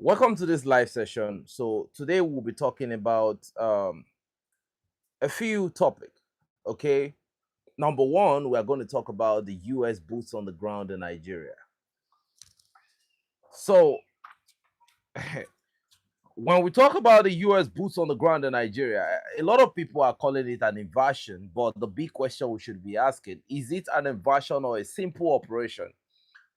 Welcome to this live session. So today we'll be talking about a few topics. Okay, number one, we are going to talk about the U.S. boots on the ground in Nigeria. So when we talk about the U.S. boots on the ground in Nigeria, a lot of people are calling it an invasion. But the big question we should be asking: is it an invasion or a simple operation?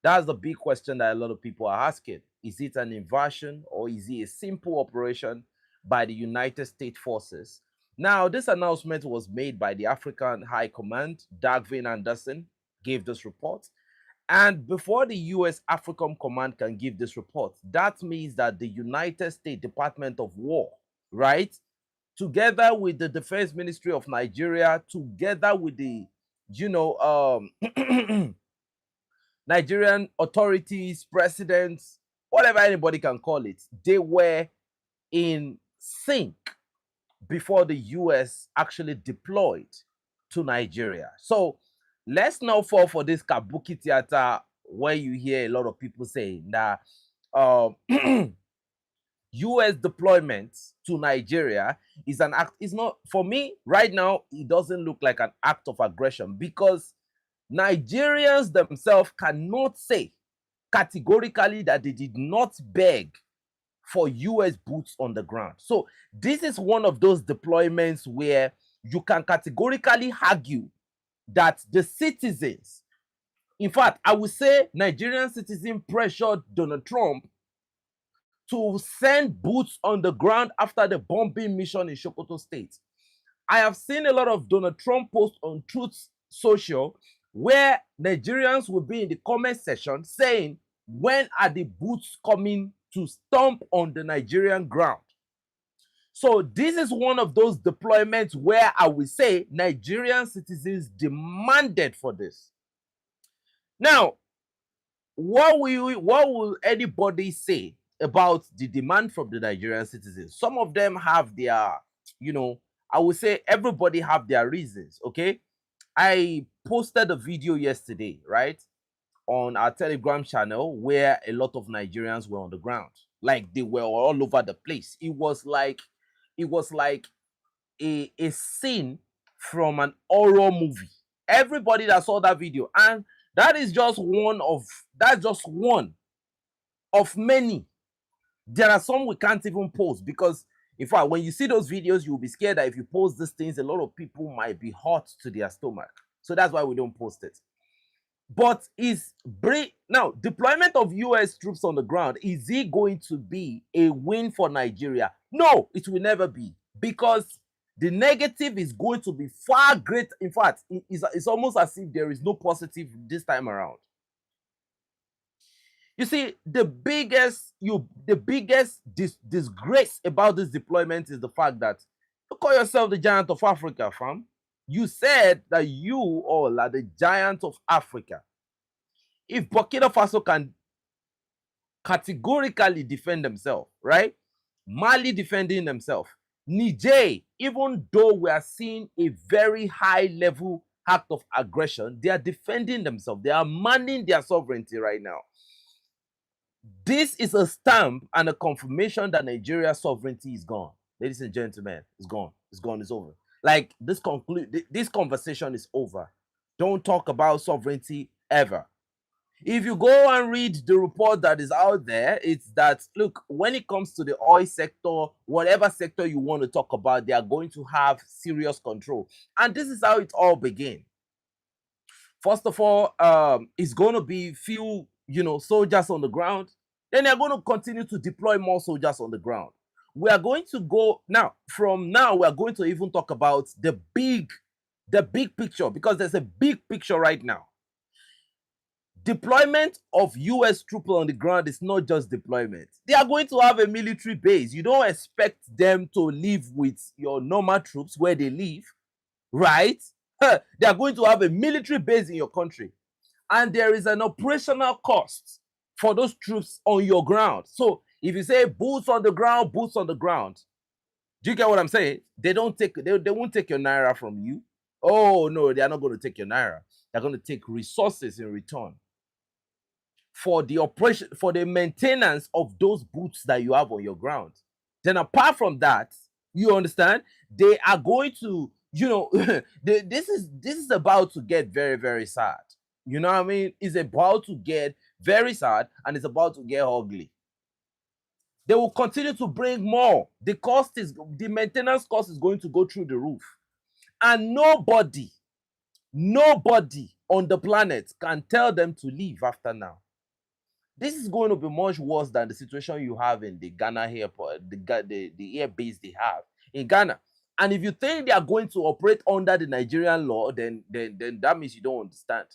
That's the big question that a lot of people are asking. Is it an invasion or is it a simple operation by the United States forces? Now, this announcement was made by the African High Command. Dagvin Anderson gave this report. And before the US AFRICOM Command can give this report, that means that the United States Department of War, right, together with the Defense Ministry of Nigeria, together with the, you know, Nigerian authorities, presidents, whatever anybody can call it, they were in sync before the US actually deployed to Nigeria. So let's not fall for this kabuki theater where you hear a lot of people saying that US deployment to Nigeria is an act. It's not, for me right now, it doesn't look like an act of aggression because Nigerians themselves cannot say categorically that they did not beg for US boots on the ground. So this is one of those deployments where you can categorically argue that the citizens, in fact, I would say Nigerian citizens pressured Donald Trump to send boots on the ground after the bombing mission in Sokoto State. I have seen a lot of Donald Trump posts on Truth Social where Nigerians will be in the comment section saying, when are the boots coming to stomp on the Nigerian ground? So this is one of those deployments where I will say Nigerian citizens demanded for this. Now, what will anybody say about the demand from the Nigerian citizens? Some of them have their, I would say everybody have their reasons, okay? I posted a video yesterday, right, on our Telegram channel where a lot of Nigerians were on the ground. Like they were all over the place. It was like a scene from an horror movie. Everybody that saw that video, and that's just one of many. There are some we can't even post because, in fact, when you see those videos, you'll be scared that if you post these things, a lot of people might be hot to their stomach. So that's why we don't post it. But now deployment of US troops on the ground, is it going to be a win for Nigeria? No, it will never be, because the negative is going to be far greater. In fact, it's almost as if there is no positive this time around. You see, the biggest disgrace about this deployment is the fact that you call yourself the giant of Africa, fam. You said that you all are the giant of Africa. If Burkina Faso can categorically defend themselves, right? Mali defending themselves. Niger, even though we are seeing a very high level act of aggression, they are defending themselves. They are manning their sovereignty right now. This is a stamp and a confirmation that Nigeria's sovereignty is gone. Ladies and gentlemen, it's gone. It's gone. It's over. Like this conversation is over. Don't talk about sovereignty ever. If you go and read the report that is out there, it's that, look, when it comes to the oil sector, whatever sector you want to talk about, they are going to have serious control. And this is how it all began. First of all, it's going to be few, soldiers on the ground. Then they're going to continue to deploy more soldiers on the ground. We are going to go now. From now, we are going to even talk about the big picture, because there's a big picture right now. Deployment of US troops on the ground is not just deployment. They are going to have a military base. You don't expect them to live with your normal troops where they live, right? They are going to have a military base in your country. And there is an operational cost for those troops on your ground. So if you say boots on the ground, do you get what I'm saying? They won't take your naira from you. Oh no, they are not going to take your naira. They're going to take resources in return. for the operation, for the maintenance of those boots that you have on your ground. Then apart from that, you understand, they are going to, you know, this is about to get very, very sad. You know what I mean? It's about to get very sad and it's about to get ugly. They will continue to bring more. The maintenance cost is going to go through the roof. And nobody on the planet can tell them to leave after now. This is going to be much worse than the situation you have in the Ghana airport, the air base they have in Ghana. And if you think they are going to operate under the Nigerian law, then that means you don't understand.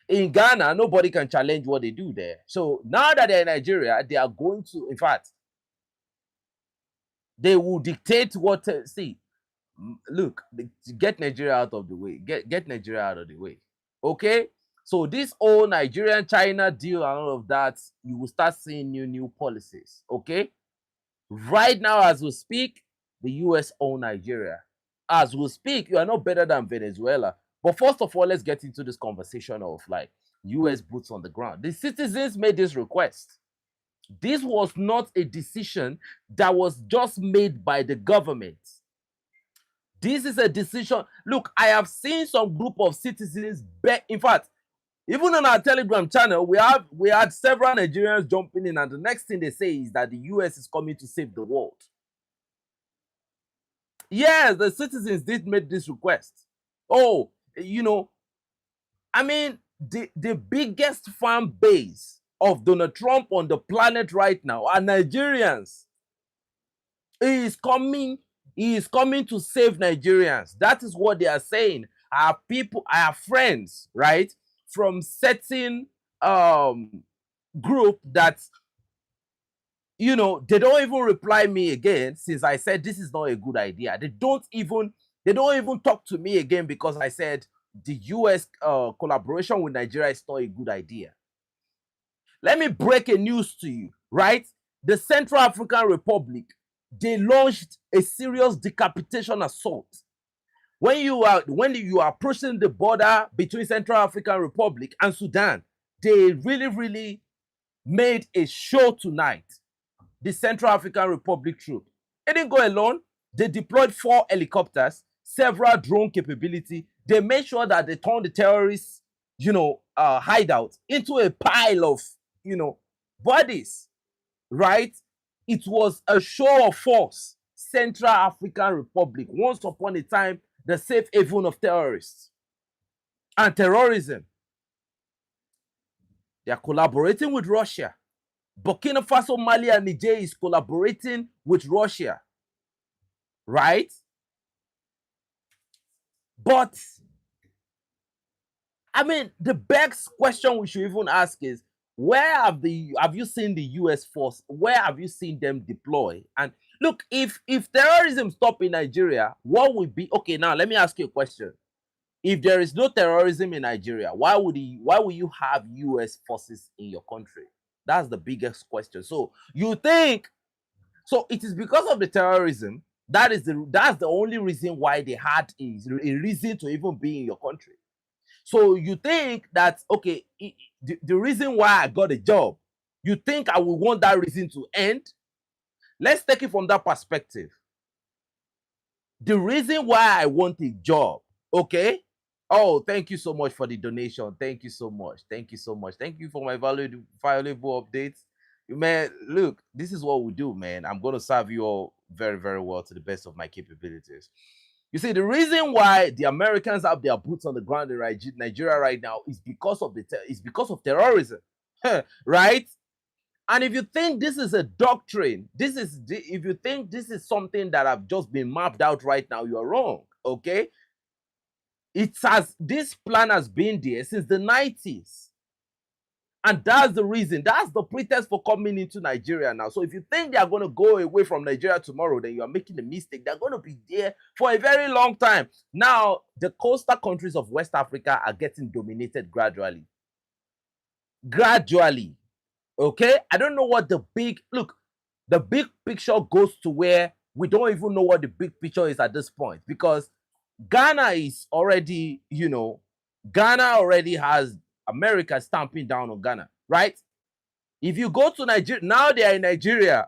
In Ghana, nobody can challenge what they do there. So now that they're in Nigeria, they are going to, in fact, they will dictate what. See, look, get Nigeria out of the way. Get Nigeria out of the way. Okay. So this whole Nigerian China deal and all of that, you will start seeing new policies. Okay. Right now, as we speak, the US own Nigeria. As we speak, you are not better than Venezuela. But first of all, let's get into this conversation of like US boots on the ground. The citizens made this request. This was not a decision that was just made by the government. This is a decision. Look, I have seen some group of citizens, in fact, even on our Telegram channel, we had several Nigerians jumping in, and the next thing they say is that the US is coming to save the world. Yes, the citizens did make this request. Oh, you know, I mean, the biggest fan base of Donald Trump on the planet right now are Nigerians. He is coming to save Nigerians. That is what they are saying. I have friends, right, from certain group that, you know, they don't even reply me again since I said this is not a good idea. They don't even talk to me again because I said the US collaboration with Nigeria is not a good idea. Let me break a news to you, right? The Central African Republic, they launched a serious decapitation assault. When you are approaching the border between Central African Republic and Sudan, they really made a show tonight. The Central African Republic troop. They didn't go alone. They deployed 4 helicopters, several drone capability. They made sure that they turned the terrorists, you know, hideout into a pile of, you know, bodies, right? It was a show of force. Central African Republic, once upon a time, the safe haven of terrorists and terrorism. They are collaborating with Russia. Burkina Faso, Mali, and Niger is collaborating with Russia, right? But, I mean, the best question we should even ask is, where have you seen the US force? Where have you seen them deploy? And look, if terrorism stop in Nigeria, what would be, okay, now let me ask you a question. If there is no terrorism in Nigeria, why would you have US forces in your country? That's the biggest question. So you think, so it is because of the terrorism, that's the only reason why they had a reason to even be in your country. So you think that, okay, the reason why I got a job, you think I would want that reason to end? Let's take it from that perspective. The reason why I want a job, okay? Oh, thank you so much for the donation. Thank you so much. Thank you so much. Thank you for my valuable updates. Man, look, this is what we do, man. I'm going to serve you all very, very well to the best of my capabilities. You see, the reason why the Americans have their boots on the ground in Nigeria right now is because of terrorism, right? And if you think this is a doctrine, if you think this is something that have just been mapped out right now, you are wrong, okay? This plan has been there since the 90s. And that's the reason, that's the pretext for coming into Nigeria now. So if you think they are going to go away from Nigeria tomorrow, then you are making a mistake. They're going to be there for a very long time. Now, the coastal countries of West Africa are getting dominated gradually. Gradually. Okay? I don't know what the big picture goes to where we don't even know what the big picture is at this point. Because Ghana is already, Ghana already has America is stamping down on Ghana, right? If you go to Nigeria, now they are in Nigeria.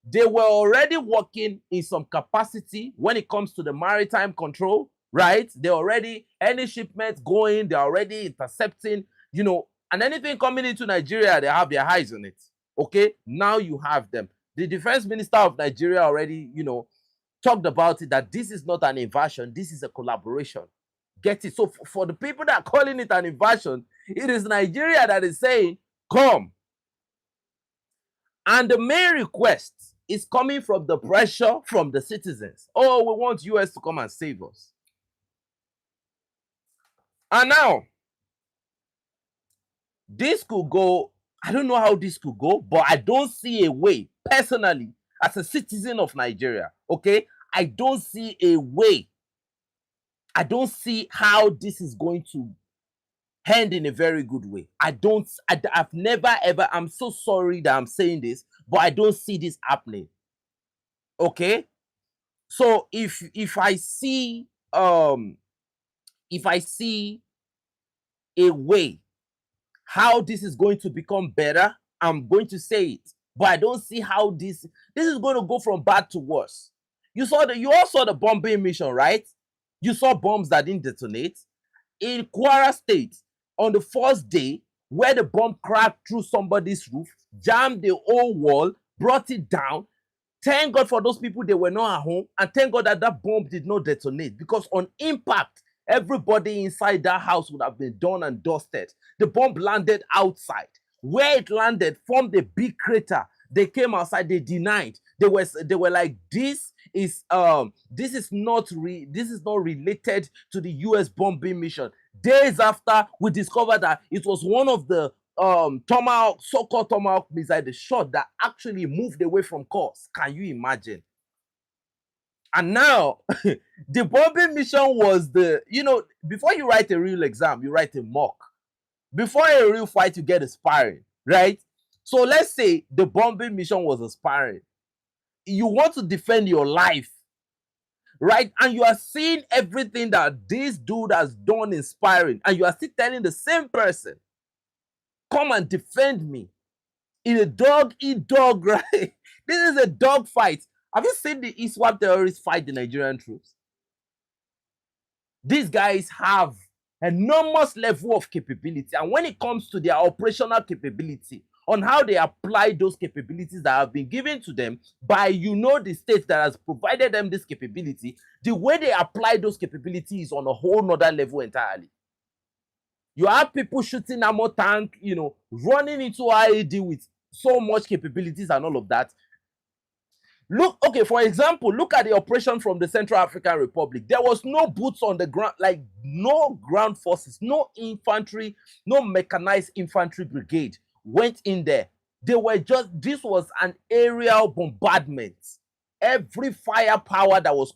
They were already working in some capacity when it comes to the maritime control, right? They already, any shipment going, they're already intercepting, you know, and anything coming into Nigeria, they have their eyes on it. Okay, now you have them. The defense minister of Nigeria already, you know, talked about it, that this is not an invasion, this is a collaboration. Get it? So for the people that are calling it an invasion, it is Nigeria that is saying, come. And the main request is coming from the pressure from the citizens. Oh, we want US to come and save us. And now, this could go, I don't know how this could go, but I don't see a way, personally, as a citizen of Nigeria, okay? I don't see a way. I don't see how this is going to end in a very good way. I've never ever, I'm so sorry that I'm saying this, but I don't see this happening. Okay? So if I see a way how this is going to become better, I'm going to say it. But I don't see how this is going to go from bad to worse. You all saw the bombing mission, right? You saw bombs that didn't detonate. In Kwara State, on the first day, where the bomb cracked through somebody's roof, jammed the whole wall, brought it down. Thank God for those people, they were not at home. And thank God that that bomb did not detonate. Because on impact, everybody inside that house would have been done and dusted. The bomb landed outside. Where it landed formed a big crater. They came outside, they denied. They were like, this is not related to the US bombing mission. Days after, we discovered that it was one of the Tomahawk, so-called Tomahawk missile, the shot that actually moved away from course. Can you imagine? And now, the bombing mission was before you write a real exam, you write a mock. Before a real fight, you get a sparring, right? So let's say the bombing mission was a sparring. You want to defend your life, right? And you are seeing everything that this dude has done in sparring, and you are still telling the same person, come and defend me in a dog-eat-dog, right? This is a dog fight. Have you seen the ISWAP terrorists fight the Nigerian troops? These guys have enormous level of capability, and when it comes to their operational capability, on how they apply those capabilities that have been given to them by the state that has provided them this capability, the way they apply those capabilities is on a whole nother level entirely. You have people shooting ammo tank, running into IED with so much capabilities and all of that. Look, okay, for example, look at the operation from the Central African Republic. There was no boots on the ground, like no ground forces, no infantry, no mechanized infantry brigade went in there. This was an aerial bombardment. Every firepower that was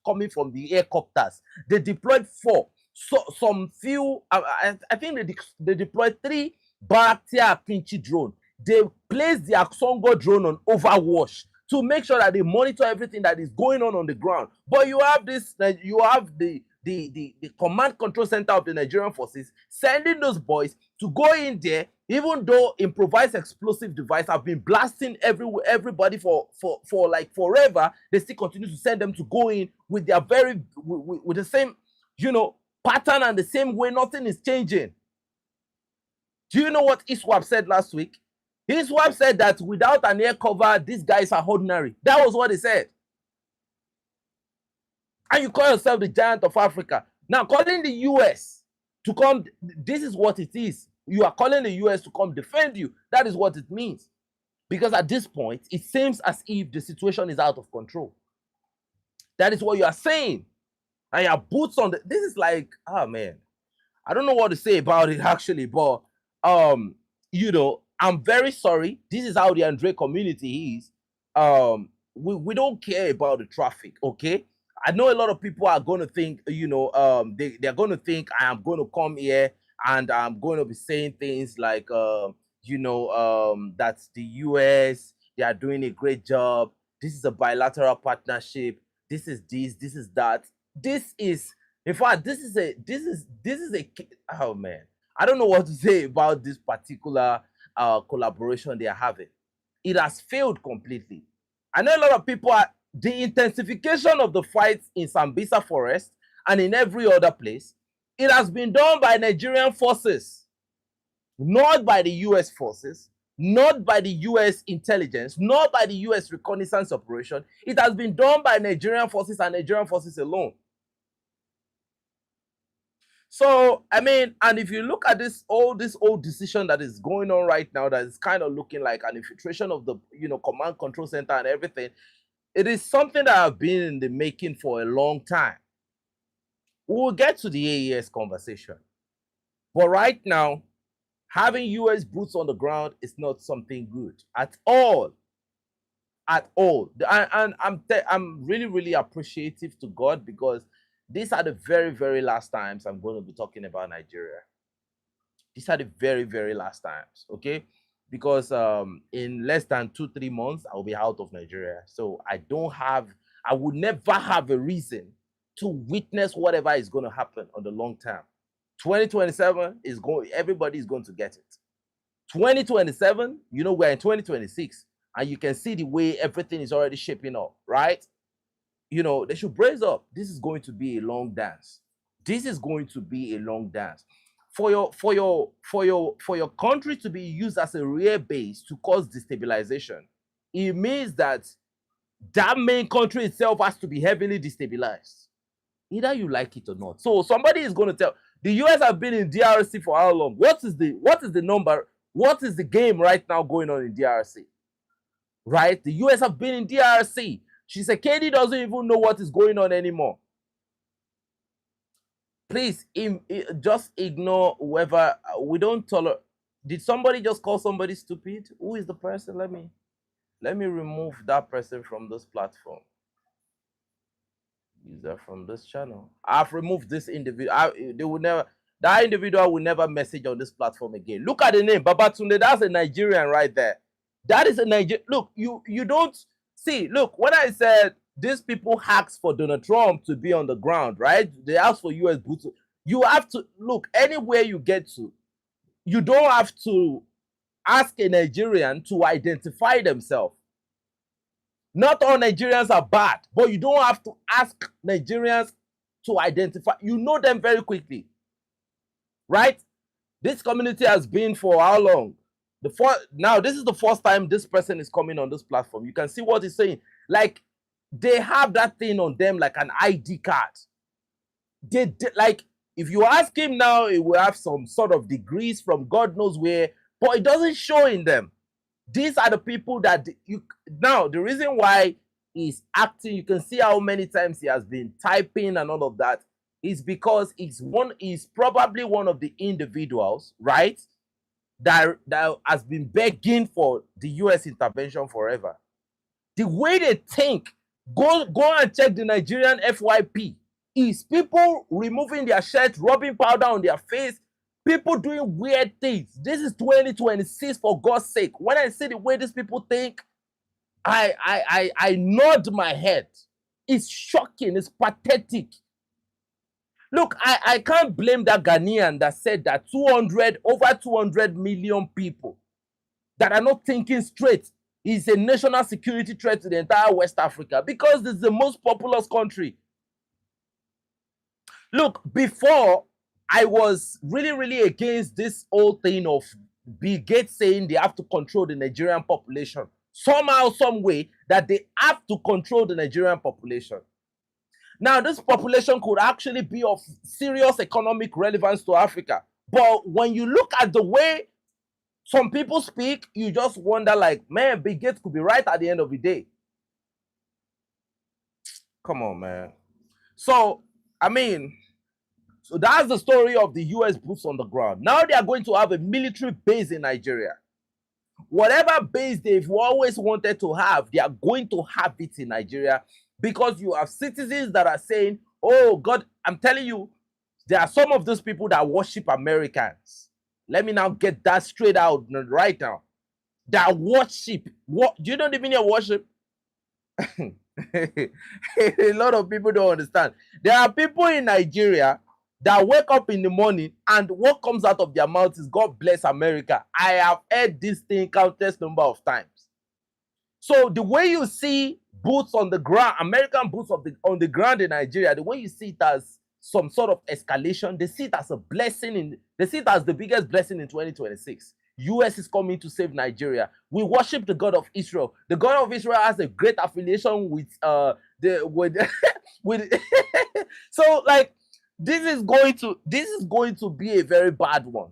coming from the helicopters. They deployed 4. So some few, I think they deployed 3 Baratia Kinchi drone. They placed the Aksongo drone on overwash to make sure that they monitor everything that is going on the ground. But you have the command control center of the Nigerian forces sending those boys to go in there, even though improvised explosive device have been blasting everybody for like forever. They still continue to send them to go in with their with the same pattern and the same way. Nothing is changing. Do you know what ISWAP said last week? ISWAP said that without an air cover, these guys are ordinary. That was what they said. And you call yourself the giant of Africa. Now, calling the US to come, this is what it is. You are calling the US to come defend you. That is what it means. Because at this point, it seems as if the situation is out of control. That is what you are saying. And your boots on this is like, oh man, I don't know what to say about it actually, but I'm very sorry. This is how the Andre community is. We don't care about the traffic, okay? I know a lot of people are going to think, they're going to think I am going to come here and I'm going to be saying things like, that's the US, they are doing a great job. This is a bilateral partnership. This is that. In fact, this is a, oh man. I don't know what to say about this particular collaboration they are having. It has failed completely. I know a lot of people are, the intensification of the fights in Sambisa Forest and in every other place, it has been done by Nigerian forces, not by the US forces, not by the US intelligence, not by the US reconnaissance operation. It has been done by Nigerian forces and Nigerian forces alone. So, I mean, and if you look at this old decision that is going on right now, that is kind of looking like an infiltration of the, command control center and everything, it is something that have been in the making for a long time. We will get to the AES conversation. But right now, having US boots on the ground is not something good at all. At all. And I'm really, really appreciative to God, because these are the very, very last times I'm going to be talking about Nigeria. These are the very, very last times, okay? Because in less than 2-3 months, I'll be out of Nigeria. So I would never have a reason to witness whatever is going to happen on the long term. 2027 is going, everybody is going to get it. 2027, we're in 2026, and you can see the way everything is already shaping up, right? They should brace up. This is going to be a long dance. This is going to be a long dance. For your country to be used as a rear base to cause destabilization, it means that main country itself has to be heavily destabilized, either you like it or not. So somebody is going to tell, the US have been in DRC for how long? What is the number? What is the game right now going on in DRC? Right? The US have been in DRC. Tshisekedi doesn't even know what is going on anymore. Please, just ignore whoever. We don't tolerate. Did somebody just call somebody stupid? Who is the person? Let me remove that person from this platform. User from this channel. I've removed this individual. That individual will never message on this platform again. Look at the name, Babatunde. That's a Nigerian right there. That is a Nigerian. Look, you don't see. Look, when I said these people asked for Donald Trump to be on the ground, right? They asked for US boots. You have to look anywhere you get to. You don't have to ask a Nigerian to identify themselves. Not all Nigerians are bad, but you don't have to ask Nigerians to identify. You know them very quickly, right? This community has been for how long? Now, this is the first time this person is coming on this platform. You can see what he's saying. Like, they have that thing on them like an ID card. Like, if you ask him now, he will have some sort of degrees from God knows where, but it doesn't show in them. These are the people that now, the reason why he's acting, you can see how many times he has been typing and all of that, is because he's probably one of the individuals, right, that has been begging for the US intervention forever. The way they think, go and check the Nigerian FYP, is people removing their shirt, rubbing powder on their face, people doing weird things. This is 2026, for God's sake. When I see the way these people think, I nod my head. It's shocking. It's pathetic. Look, I can't blame that Ghanaian that said that over 200 million people that are not thinking straight is a national security threat to the entire West Africa, because this is the most populous country. Look, before, I was really, really against this whole thing of Bill Gates saying they have to control the Nigerian population. Somehow, some way, that they have to control the Nigerian population. Now, this population could actually be of serious economic relevance to Africa. But when you look at the way some people speak, you just wonder, like, man, Bill Gates could be right at the end of the day. Come on, man. So, I mean, so that's the story of the US boots on the ground. Now they are going to have a military base in Nigeria. Whatever base they've always wanted to have, they are going to have it in Nigeria, because you have citizens that are saying, oh God, I'm telling you, there are some of those people that worship Americans. Let me now get that straight out right now. That worship, what do you know the meaning of worship? A lot of people don't understand. There are people in Nigeria that wake up in the morning and what comes out of their mouth is God bless America. I have heard this thing countless number of times. So the way you see boots on the ground, American boots on the ground in Nigeria, the way you see it as some sort of escalation, they see it as a blessing, they see it as the biggest blessing in 2026. US is coming to save Nigeria. We worship the God of Israel. The God of Israel has a great affiliation with with so like this is going to be a very bad one.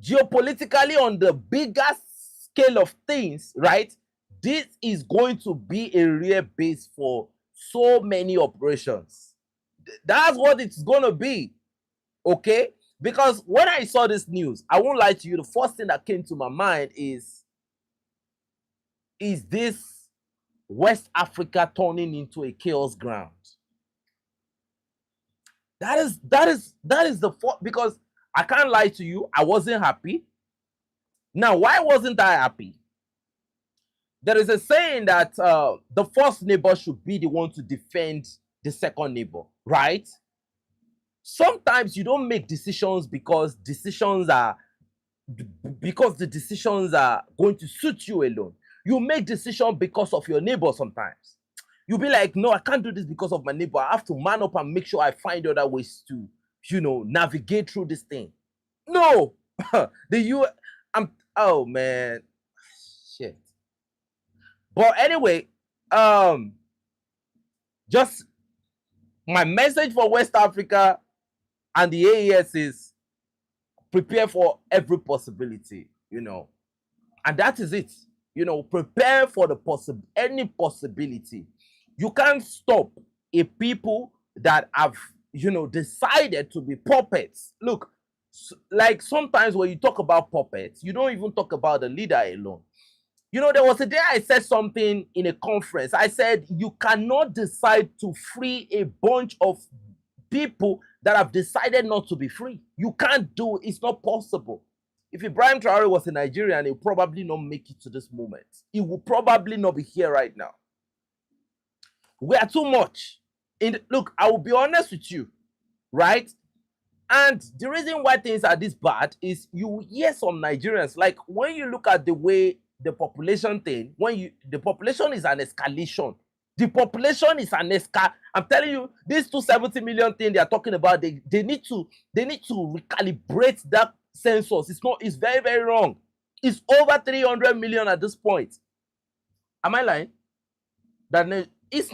Geopolitically, on the biggest scale of things, right? This is going to be a real base for so many operations. That's what it's going to be, okay? Because when I saw this news, I won't lie to you, the first thing that came to my mind is this West Africa turning into a chaos ground? That is the fault, because I can't lie to you, I wasn't happy. Now, why wasn't I happy? There is a saying that the first neighbor should be the one to defend the second neighbor, right? Sometimes you don't make decisions because the decisions are going to suit you alone. You make decisions because of your neighbor sometimes. You'll be like, no, I can't do this because of my neighbor. I have to man up and make sure I find other ways to, navigate through this thing. No, oh man, shit. But anyway, just my message for West Africa and the AES is prepare for every possibility, and that is it. Prepare for any possibility. You can't stop a people that have, decided to be puppets. Look, like sometimes when you talk about puppets, you don't even talk about the leader alone. There was a day I said something in a conference. I said, you cannot decide to free a bunch of people that have decided not to be free. You can't do it. It's not possible. If Ibrahim Traore was a Nigerian, he'll probably not make it to this moment. He will probably not be here right now. We are too much. Look, I will be honest with you, right? And the reason why things are this bad is you hear some Nigerians, like when you look at the way the population thing, the population is an escalation. The population is an escalation. I'm telling you, this 270 million thing they are talking about, they need to recalibrate that census. It's very, very wrong. It's over 300 million at this point. Am I lying? It's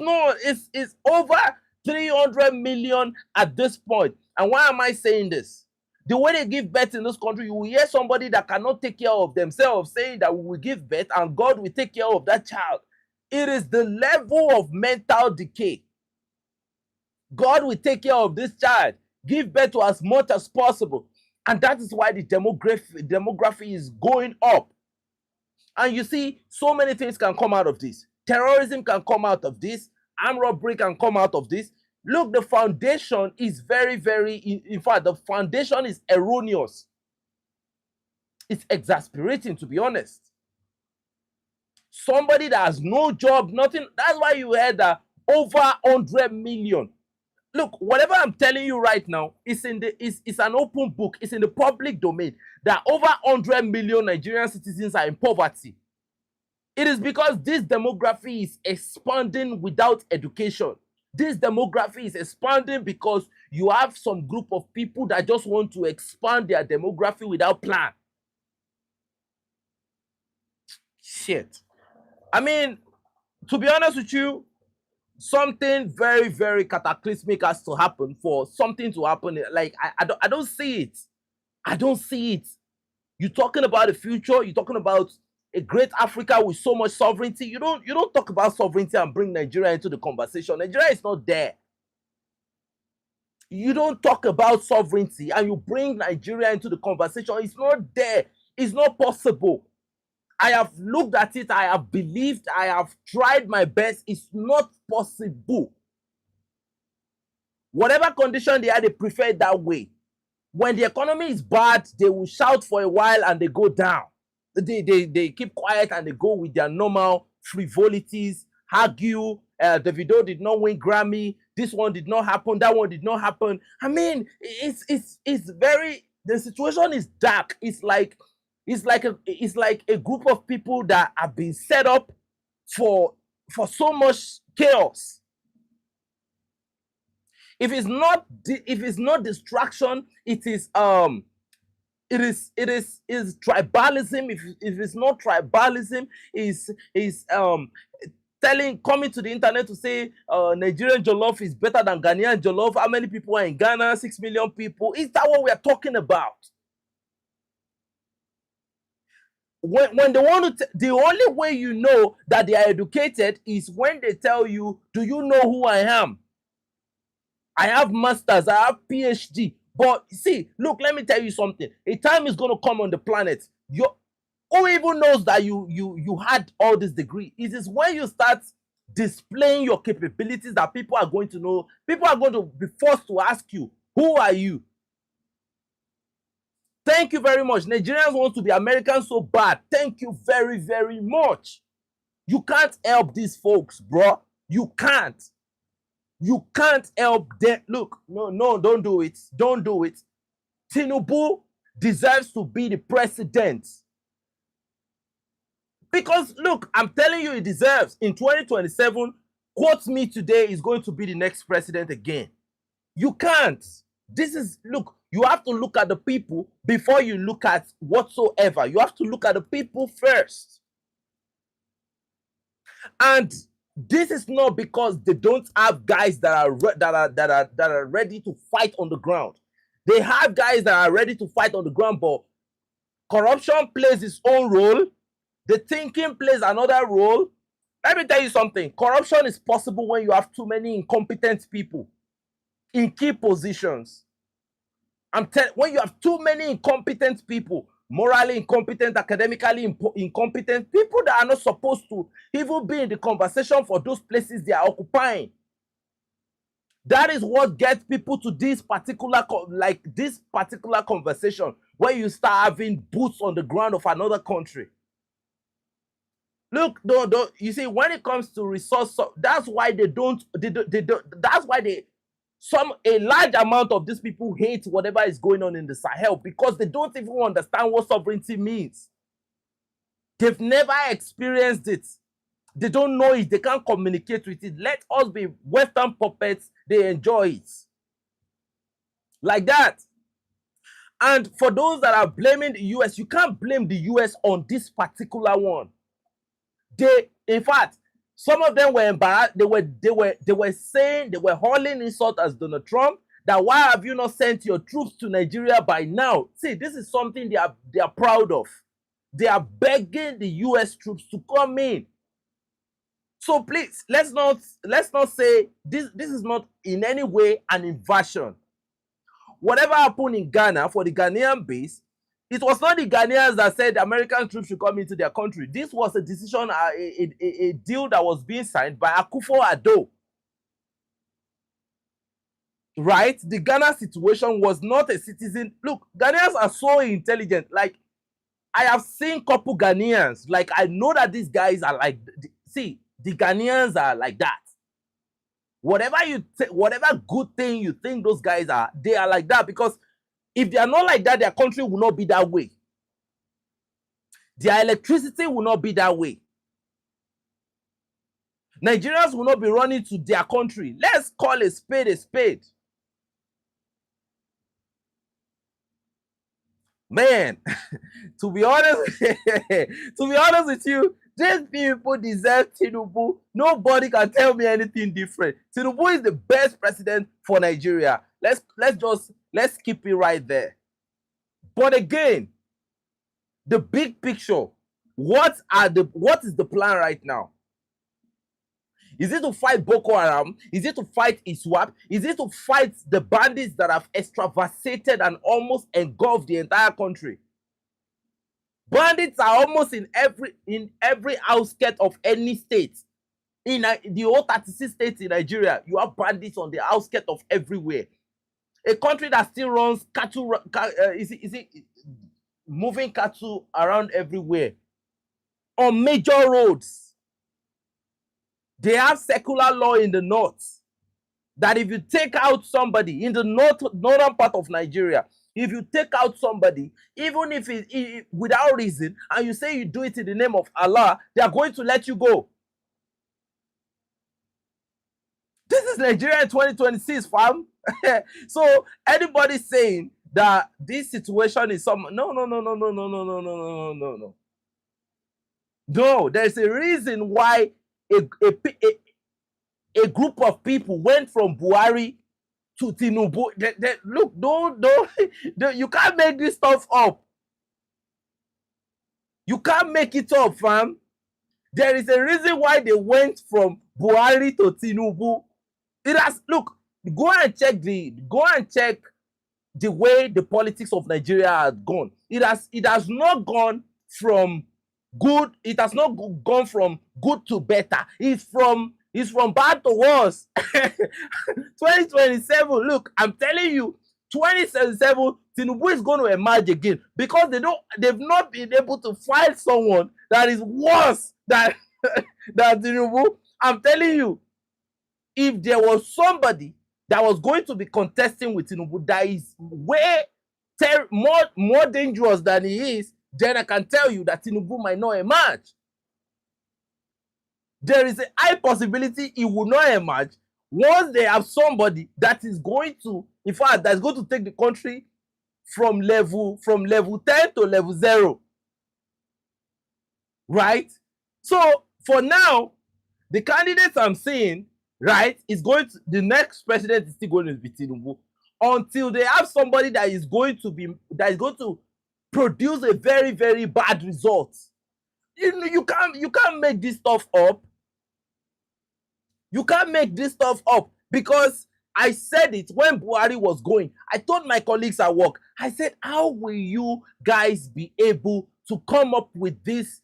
over 300 million at this point. And why am I saying this? The way they give birth in this country, you will hear somebody that cannot take care of themselves saying that we will give birth and God will take care of that child. It is the level of mental decay. God will take care of this child. Give birth to as much as possible. And that is why the demography is going up. And you see, so many things can come out of this. Terrorism can come out of this. Armed robbery can come out of this. Look, the foundation is very, very, in fact, the foundation is erroneous. It's exasperating, to be honest. Somebody that has no job, nothing. That's why you heard that over 100 million. Look, whatever I'm telling you right now is it's an open book. It's in the public domain that over 100 million Nigerian citizens are in poverty. It is because this demography is expanding without education. This demography is expanding because you have some group of people that just want to expand their demography without plan. Shit. I mean, to be honest with you, something very, very cataclysmic has to happen for something to happen. Like, I don't see it. I don't see it. You're talking about the future. You're talking about a great Africa with so much sovereignty. You don't talk about sovereignty and bring Nigeria into the conversation. Nigeria is not there. You don't talk about sovereignty and you bring Nigeria into the conversation. It's not there. It's not possible. I have looked at it. I have believed. I have tried my best. It's not possible. Whatever condition they are, they prefer it that way. When the economy is bad, they will shout for a while and they go down. They keep quiet and they go with their normal frivolities, argue. Davido did not win Grammy. this one did not happen, that one did not happen. I mean, it's very, the situation is dark. It's like a group of people that have been set up for so much chaos. If it's not distraction, it is tribalism. If it's not tribalism, is coming to the internet to say Nigerian jollof is better than Ghanaian jollof. How many people are in Ghana? 6 million people. Is that what we are talking about? When they want to, the only way you know that they are educated is when they tell you, do you know who I am? I have masters, I have PhD. But see, look, let me tell you something. A time is going to come on the planet. Who even knows that you had all this degree? It is when you start displaying your capabilities that people are going to know. People are going to be forced to ask you, who are you? Thank you very much. Nigerians want to be Americans so bad. Thank you very, very much. You can't help these folks, bro. You can't. You can't help them. Look, no, don't do it. Don't do it. Tinubu deserves to be the president. Because, look, I'm telling you, he deserves. In 2027, quote me today, is going to be the next president again. You can't. Look, you have to look at the people before you look at whatsoever. You have to look at the people first. And this is not because they don't have guys that are ready to fight on the ground. They have guys that are ready to fight on the ground, but corruption plays its own role. The thinking plays another role. Let me tell you something. Corruption is possible when you have too many incompetent people in key positions. When you have too many incompetent people, morally incompetent, academically incompetent, people that are not supposed to even be in the conversation for those places they are occupying. That is what gets people to this particular conversation, where you start having boots on the ground of another country. Look, you see, when it comes to resource, that's why a large amount of these people hate whatever is going on in the Sahel, because they don't even understand what sovereignty means. They've never experienced it. They don't know it. They can't communicate with it. Let us be Western puppets. They enjoy it. Like that. And for those that are blaming the US, you can't blame the US on this particular one. In fact, some of them were embarrassed. They were saying, they were hurling insult as Donald Trump, that why have you not sent your troops to Nigeria by now? See, this is something they are proud of. They are begging the US troops to come in. So please, let's not say this is not in any way an invasion. Whatever happened in Ghana for the Ghanaian base, it was not the Ghanaians that said the American troops should come into their country. This was a decision, a deal that was being signed by Akufo-Addo. Right? The Ghana situation was not a citizen. Look, Ghanaians are so intelligent. Like, I have seen couple Ghanaians. Like, I know that these guys are like, see, the Ghanaians are like that. Whatever good thing you think those guys are, they are like that, because if they are not like that, their country will not be that way. Their electricity will not be that way. Nigerians will not be running to their country. Let's call a spade a spade. Man, to be honest with you, these people deserve Tinubu. Nobody can tell me anything different. Tinubu is the best president for Nigeria. Let's keep it right there. But again, the big picture, what is the plan right now? Is it to fight Boko Haram? Is it to fight ISWAP? Is it to fight the bandits that have extravasated and almost engulfed the entire country? Bandits are almost in every outskirt of any state. In the whole 36 states in Nigeria, you have bandits on the outskirt of everywhere. A country that still runs cattle, moving cattle around everywhere on major roads. They have secular law in the north. that if you take out somebody in the northern part of Nigeria, if you take out somebody, even if it without reason, and you say you do it in the name of Allah, they are going to let you go. This is Nigeria in 2026, fam. So anybody saying that this situation is some no. No, there's a reason why a group of people went from Buhari to Tinubu. Look, don't you can't make this stuff up. You can't make it up, fam. There is a reason why they went from Buhari to Tinubu. It has look. Go and check the way the politics of Nigeria has gone. It has not gone from good. It has not gone from good to better. It's from bad to worse. 2027. Look, I'm telling you, 2077, Tinubu is going to emerge again because they've not been able to find someone that is worse than than Tinubu. I'm telling you, if there was somebody that was going to be contesting with Tinubu that is way more dangerous than he is, then I can tell you that Tinubu might not emerge. There is a high possibility he will not emerge once they have somebody that is going to, in fact, that's going to take the country from level 10 to level 0. Right? So for now, the candidates I'm seeing, right, is going to, the next president is still going to be Tinubu until they have somebody that is going to produce a very, very bad result. You can't make this stuff up. You can't make this stuff up because I said it when Buhari was going. I told my colleagues at work, I said, how will you guys be able to come up with this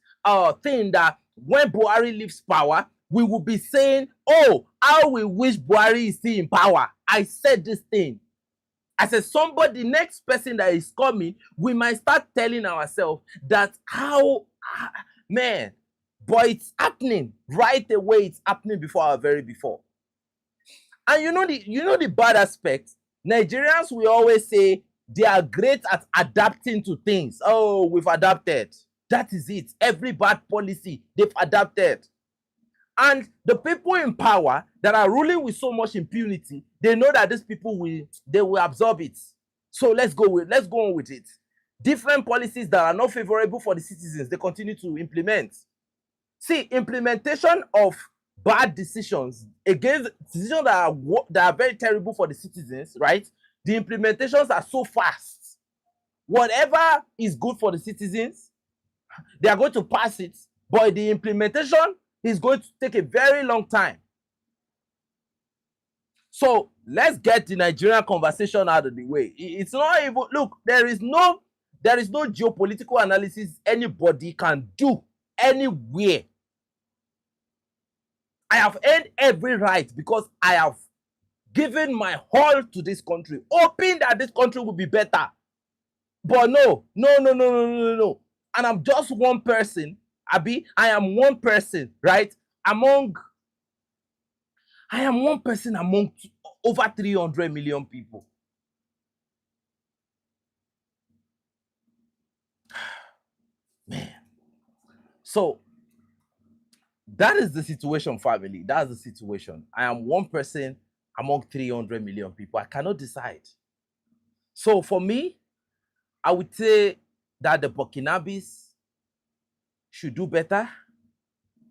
thing that when Buhari leaves power, we will be saying, oh, how we wish Buhari is still in power. I said this thing. I said, the next person that is coming, we might start telling ourselves that man, but it's happening right away. It's happening before our very before. And you know the bad aspect. Nigerians, we always say they are great at adapting to things. Oh, we've adapted. That is it. Every bad policy, they've adapted. And the people in power that are ruling with so much impunity, they know that these people will absorb it. So let's go on with it. Different policies that are not favorable for the citizens, they continue to implement. See, implementation of bad decisions against decisions that are very terrible for the citizens, right? The implementations are so fast. Whatever is good for the citizens, they are going to pass it, but the implementation is going to take a very long time. So let's get the Nigerian conversation out of the way. It's not even, look, there is no geopolitical analysis anybody can do anywhere. I have earned every right because I have given my all to this country, hoping that this country will be better. But no. And I'm just one person, Abi. I am one person, right? I am one person among over 300 million people. Man. So that is the situation, family. That's the situation. I am one person among 300 million people. I cannot decide. So for me, I would say that the Burkinabes should do better.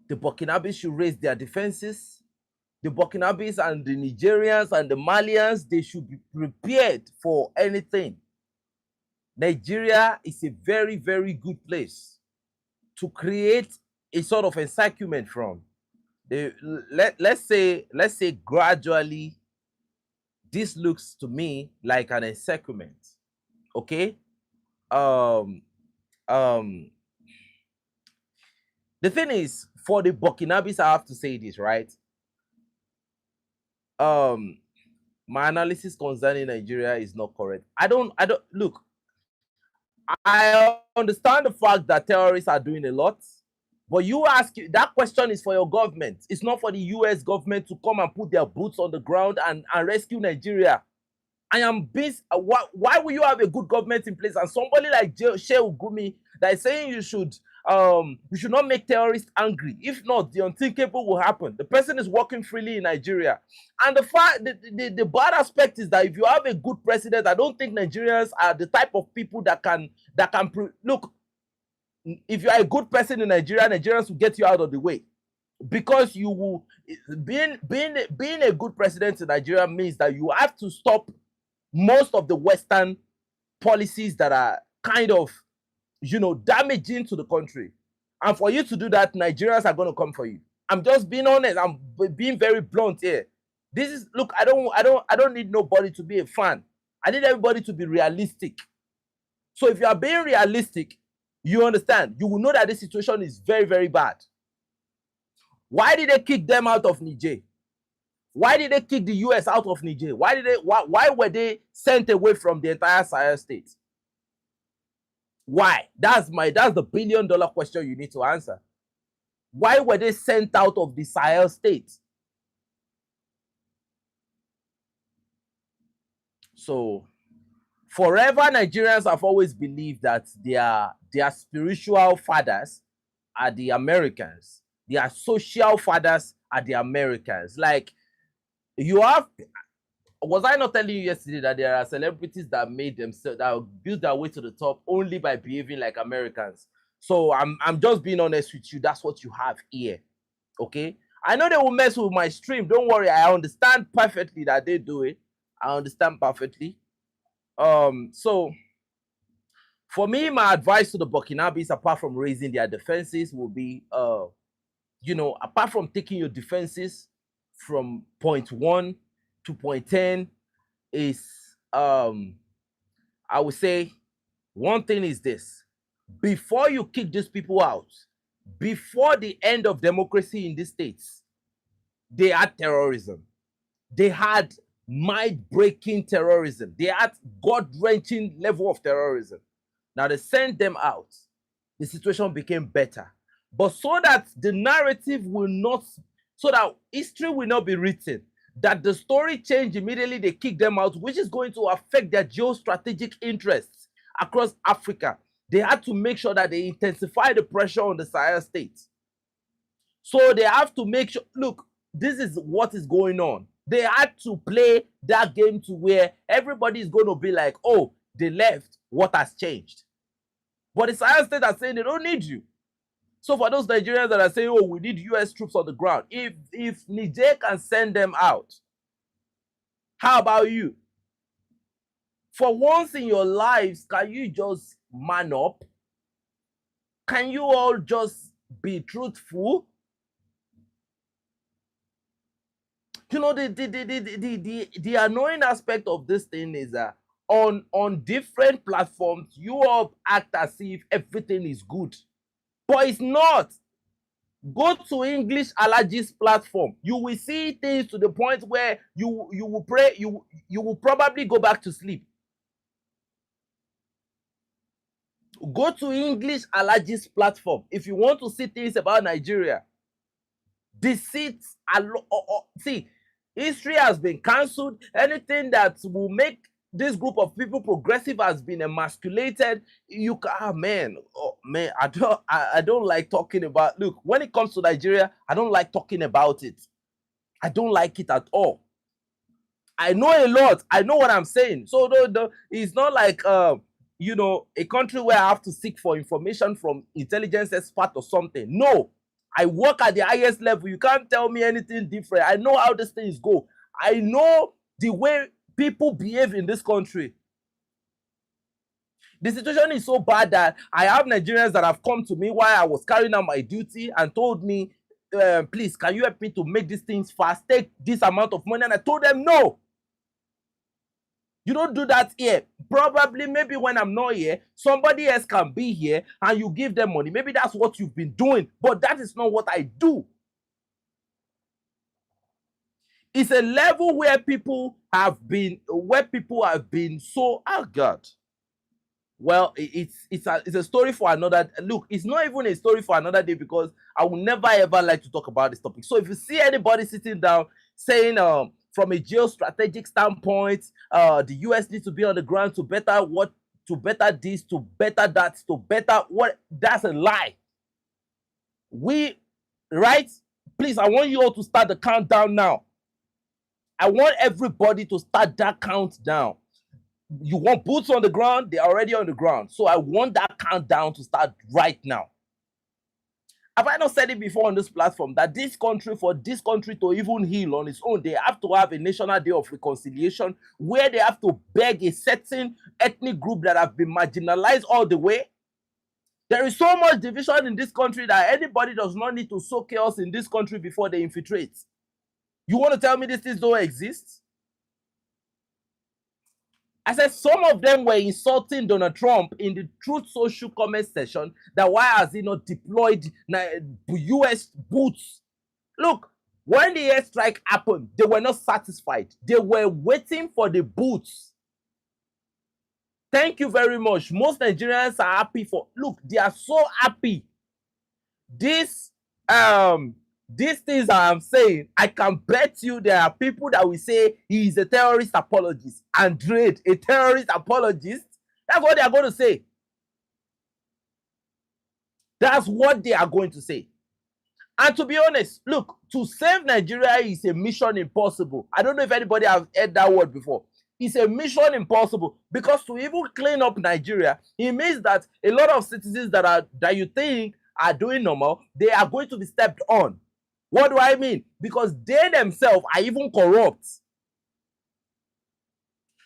The Burkinabes should raise their defenses. The Burkinabes and the Nigerians and the Malians, they should be prepared for anything. Nigeria is a very, very good place to create a sort of encirclement from. Let's say gradually, this looks to me like an encirclement. Okay? The thing is, for the Burkinabes, I have to say this, right? My analysis concerning Nigeria is not correct. I don't look. I understand the fact that terrorists are doing a lot, But you ask, that question is for your government. It's not for the US government to come and put their boots on the ground and rescue Nigeria. I am based. Why will you have a good government in place and somebody like Shehu Gumi that is saying you should not make terrorists angry? If not, the unthinkable will happen. The person is walking freely in Nigeria, and the bad aspect is that if you have a good president, I don't think Nigerians are the type of people that can look. If you are a good person in Nigeria, Nigerians will get you out of the way, because you will being a good president in Nigeria means that you have to stop most of the Western policies that are kind of, damaging to the country. And for you to do that, Nigerians are going to come for you. I'm just being honest. I'm being very blunt here. This is, look, I don't need nobody to be a fan. I need everybody to be realistic. So if you are being realistic, you understand, you will know that this situation is very, very bad. Why did they kick them out of Niger? Why did they kick the US out of Niger? Why were they sent away from the entire Sahel state? Why? That's the billion-dollar question you need to answer. Why were they sent out of the Sahel state? So, forever Nigerians have always believed that their spiritual fathers are the Americans. Their social fathers are the Americans. Like, was I not telling you yesterday that there are celebrities that built their way to the top only by behaving like Americans? So I'm just being honest with you. That's what you have here. Okay, I know they will mess with my stream. Don't worry, I understand perfectly that they do it. I understand perfectly. So for me, my advice to the Burkinabes, apart from raising their defenses, will be apart from taking your defenses from point 1 to point 10, is I would say one thing is this: before you kick these people out, before the end of democracy in these states, they had terrorism. They had mind-breaking terrorism. They had gut-wrenching level of terrorism. Now they sent them out. The situation became better. But so that the narrative will not, so that history will not be written, that the story changed immediately, they kick them out, which is going to affect their geostrategic interests across Africa. They had to make sure that they intensify the pressure on the Sahel states. So they have to make sure, look, this is what is going on. They had to play that game to where everybody is going to be like, oh, they left, what has changed? But the Sahel states are saying they don't need you. So for those Nigerians that are saying, oh, we need US troops on the ground, if Niger can send them out, how about you? For once in your lives, can you just man up? Can you all just be truthful? You know, the annoying aspect of this thing is that on different platforms, you all act as if everything is good. But it's not. Go to English allergies platform. You will see things to the point where you will pray, you will probably go back to sleep. Go to English allergies platform if you want to see things about Nigeria. Deceit, see, history has been cancelled. Anything that will make this group of people progressive has been emasculated. You can, I don't like talking about, look, when it comes to Nigeria, I don't like talking about it. I don't like it at all. I know a lot. I know what I'm saying. So it's not like a country where I have to seek for information from intelligence expert or something. No, I work at the highest level. You can't tell me anything different. I know how these things go. I know the way people behave in this country. The situation is so bad that I have Nigerians that have come to me while I was carrying out my duty and told me, please, can you help me to make these things fast? Take this amount of money. And I told them, no. You don't do that here. Probably, maybe when I'm not here, somebody else can be here and you give them money. Maybe that's what you've been doing, but that is not what I do. It's a level where people have been so, oh God, well, it's a story for another. Look, it's not even a story for another day, because I will never ever like to talk about this topic. So if you see anybody sitting down saying from a geostrategic standpoint, the US needs to be on the ground to better what, to better this, to better that, to better what, that's a lie. Right? Please, I want you all to start the countdown now. I want everybody to start that countdown. You want boots on the ground? They're already on the ground. So I want that countdown to start right now. Have I not said it before on this platform that this country, for this country to even heal on its own, they have to have a national day of reconciliation where they have to beg a certain ethnic group that have been marginalized all the way? There is so much division in this country that anybody does not need to sow chaos in this country before they infiltrate. You want to tell me these things don't exist? I said some of them were insulting Donald Trump in the Truth Social comment section, that why has he not deployed US boots? Look, when the airstrike happened, they were not satisfied. They were waiting for the boots. Thank you very much. Most Nigerians are happy for, look, they are so happy. These things I'm saying, I can bet you there are people that will say he is a terrorist apologist. Andred, a terrorist apologist? That's what they are going to say. That's what they are going to say. And to be honest, look, to save Nigeria is a mission impossible. I don't know if anybody has heard that word before. It's a mission impossible, because to even clean up Nigeria, it means that a lot of citizens that you think are doing normal, they are going to be stepped on. What do I mean? Because they themselves are even corrupt.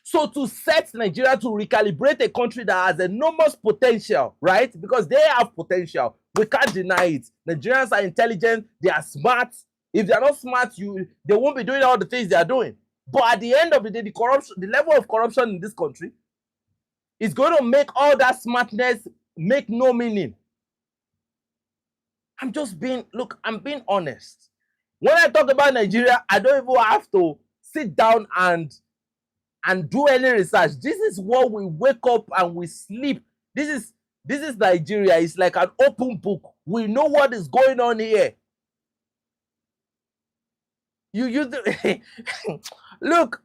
So to set Nigeria to recalibrate a country that has enormous potential, right? Because they have potential. We can't deny it. Nigerians are intelligent. They are smart. If they are not smart, they won't be doing all the things they are doing. But at the end of the day, the level of corruption in this country is going to make all that smartness make no meaning. I'm being honest. When I talk about Nigeria, I don't even have to sit down and do any research. This is what we wake up and we sleep. This is Nigeria. It's like an open book. We know what is going on here. Look,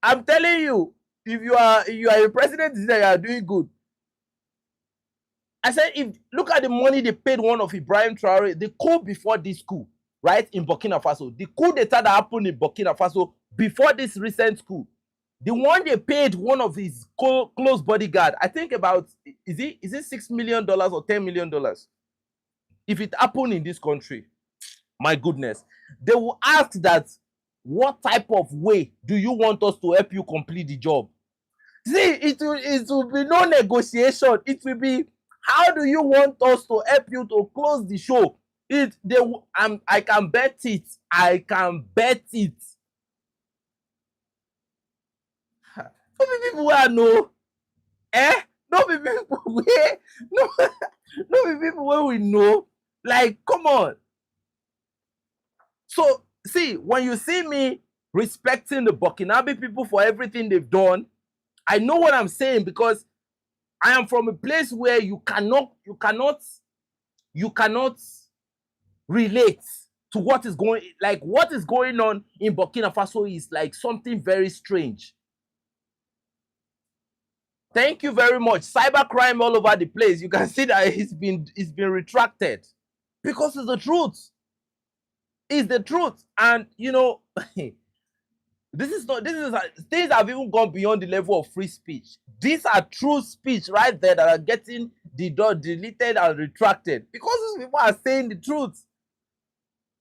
I'm telling you, if you are a president, you are doing good. I said, look at the money they paid one of Ibrahim Traore, the coup before this coup, right, in Burkina Faso. The coup d'etat that happened in Burkina Faso before this recent coup. The one they paid one of his close bodyguard, I think about, is it $6 million or $10 million? If it happened in this country, my goodness, they will ask that, what type of way do you want us to help you complete the job? See, it will be no negotiation. It will be, how do you want us to help you to close the show? I can bet it. I can bet it. No be people where know. No be people where no be people where we know. Like, come on. So see, when you see me respecting the Burkinabe people for everything they've done, I know what I'm saying, because I am from a place where you cannot relate to what is going on in Burkina Faso is like something very strange. Thank you very much. Cybercrime all over the place. You can see that it's been retracted, because it's the truth. It's the truth. And you know, things have even gone beyond the level of free speech. These are true speech right there that are getting deleted and retracted, because these people are saying the truth.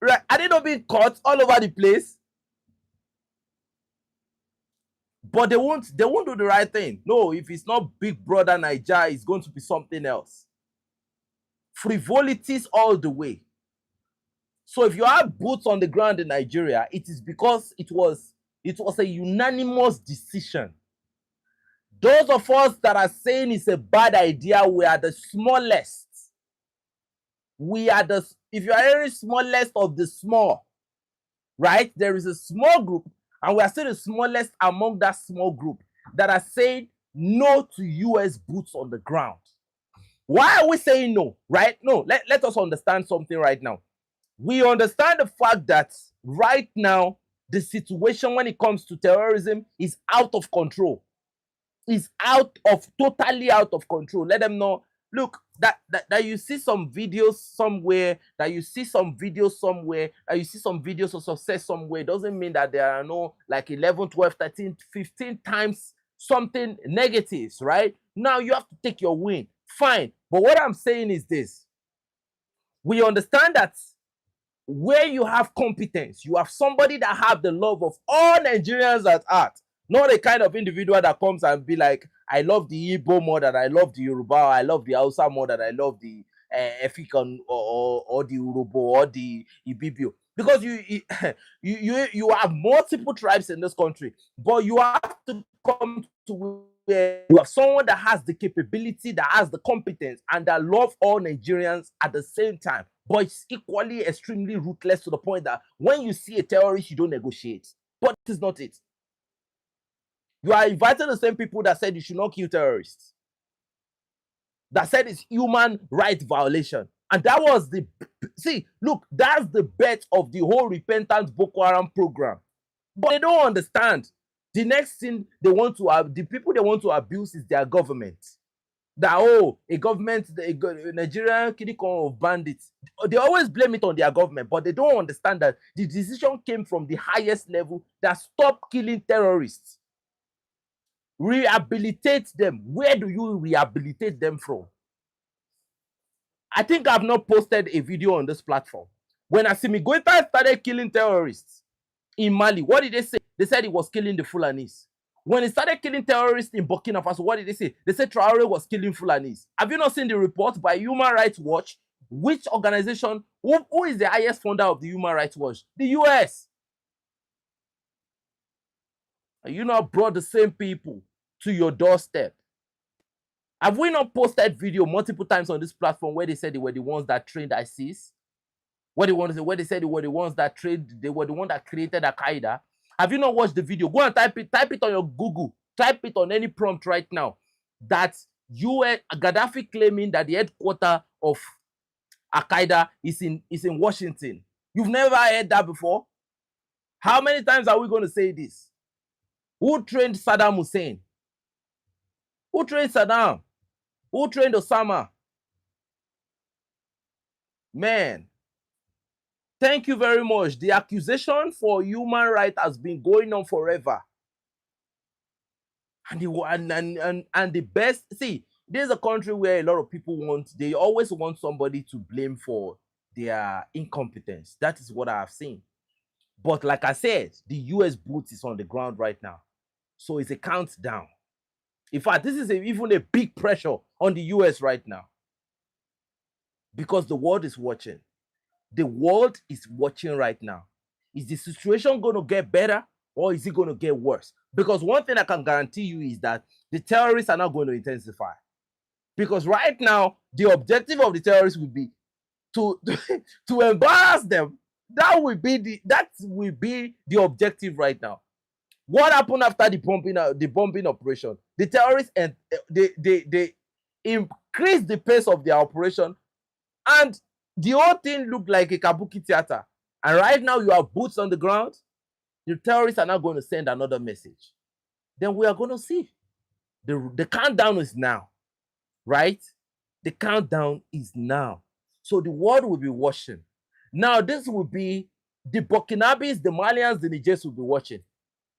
Right? Are they not being caught all over the place? But they won't do the right thing. No, if it's not Big Brother Niger, it's going to be something else. Frivolities all the way. So if you have boots on the ground in Nigeria, it is because it was a unanimous decision. Those of us that are saying it's a bad idea, we are the smallest. If you are very smallest of the small, right? There is a small group, and we are still the smallest among that small group that are saying no to US boots on the ground. Why are we saying no, right? No, let us understand something right now. We understand the fact that right now, the situation when it comes to terrorism is out of control. Is totally out of control. Let them know. Look, that you see some videos somewhere, that you see some videos somewhere, that you see some videos of success somewhere, doesn't mean that there are no like 11, 12, 13, 15 times something negatives, right? Now you have to take your win. Fine. But what I'm saying is this. We understand that where you have competence, you have somebody that have the love of all Nigerians at heart, not a kind of individual that comes and be like, I love the Igbo more than I love the Yoruba, or I love the Hausa more than I love the African or the Urobo or the Ibibio. Because you have multiple tribes in this country, but you have to come to where you have someone that has the capability, that has the competence, and that love all Nigerians at the same time. But it's equally extremely ruthless to the point that when you see a terrorist, you don't negotiate. But this is not it. You are inviting the same people that said you should not kill terrorists, that said it's human rights violation. And that was the, see, look, that's the bet of the whole repentant Boko Haram program. But they don't understand. The next thing they want to have, the people they want to abuse is their government. That, oh, a government, a Nigerian kiddie of bandits. They always blame it on their government, but they don't understand that the decision came from the highest level that stop killing terrorists. Rehabilitate them. Where do you rehabilitate them from? I think I've not posted a video on this platform. When Assimi Goïta started killing terrorists in Mali, what did they say? They said he was killing the Fulanis. When he started killing terrorists in Burkina Faso, what did they say? They said Traore was killing Fulanis. Have you not seen the report by Human Rights Watch? Which organization, who is the highest funder of the Human Rights Watch? The US. And you not brought the same people to your doorstep. Have we not posted video multiple times on this platform where they said they were the ones that trained ISIS? Where they said they were the ones that trained, they were the one that created Al-Qaeda? Have you not watched the video? Go and type it on your Google. Type it on any prompt right now. That US Gaddafi claiming that the headquarters of Al-Qaeda is in Washington. You've never heard that before? How many times are we going to say this? Who trained Saddam Hussein? Who trained Saddam? Who trained Osama? Man, thank you very much. The accusation for human rights has been going on forever. And the best, see, there's a country where a lot of people they always want somebody to blame for their incompetence. That is what I have seen. But like I said, the US boots is on the ground right now. So it's a countdown. In fact, this is even a big pressure on the US right now. Because the world is watching. The world is watching right now. Is the situation going to get better or is it going to get worse? Because one thing I can guarantee you is that the terrorists are not going to intensify. Because right now, the objective of the terrorists will be to embarrass them. That will be the objective right now. What happened after the bombing operation? The terrorists and they increased the pace of their operation, and the whole thing looked like a kabuki theater. And right now you have boots on the ground. The terrorists are now going to send another message. Then we are going to see. The countdown is now, right? The countdown is now. So the world will be watching. Now this will be the Burkinabes, the Malians, the Nigerians will be watching.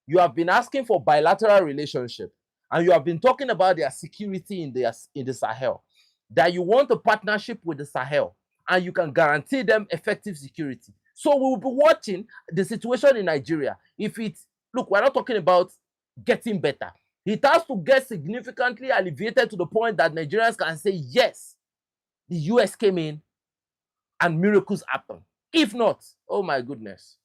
You have been asking for bilateral relationship, and you have been talking about their security in the Sahel, that you want a partnership with the Sahel, and you can guarantee them effective security. So we will be watching the situation in Nigeria. If it's, look, we're not talking about getting better. It has to get significantly alleviated to the point that Nigerians can say, yes, the US came in and miracles happen. If not, oh my goodness.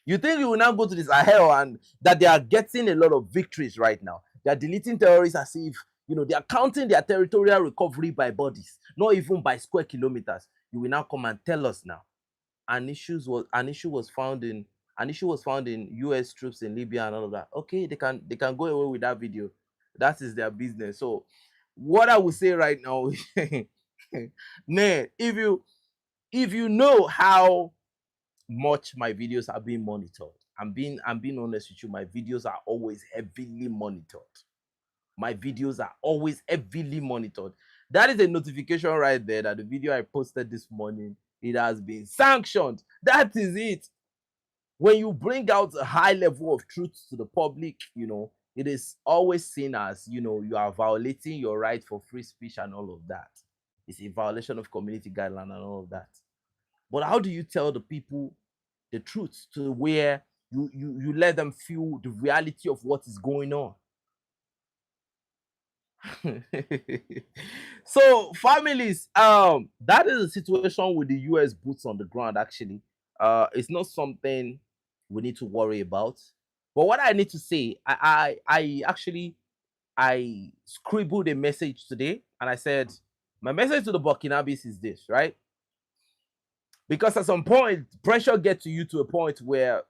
You think you will now go to the Sahel and that they are getting a lot of victories right now? They are deleting terrorists as if, they are counting their territorial recovery by bodies, not even by square kilometers. You will now come and tell us now. An issue was found in US troops in Libya and all of that. Okay, they can go away with that video. That is their business. So what I would say right now, man, if you know how much my videos are being monitored, I'm being honest with you, my videos are always heavily monitored. My videos are always heavily monitored. That is a notification right there that the video I posted this morning, it has been sanctioned. That is it. When you bring out a high level of truth to the public, you know, it is always seen as, you know, you are violating your right for free speech and all of that. It's a violation of community guideline and all of that. But how do you tell the people the truth to where you let them feel the reality of what is going on? So families, that is the situation with the US boots on the ground. Actually, it's not something we need to worry about. But what I need to say, I actually I scribbled a message today, and I said my message to the Burkinabes is this, right? Because at some point pressure gets to you to a point where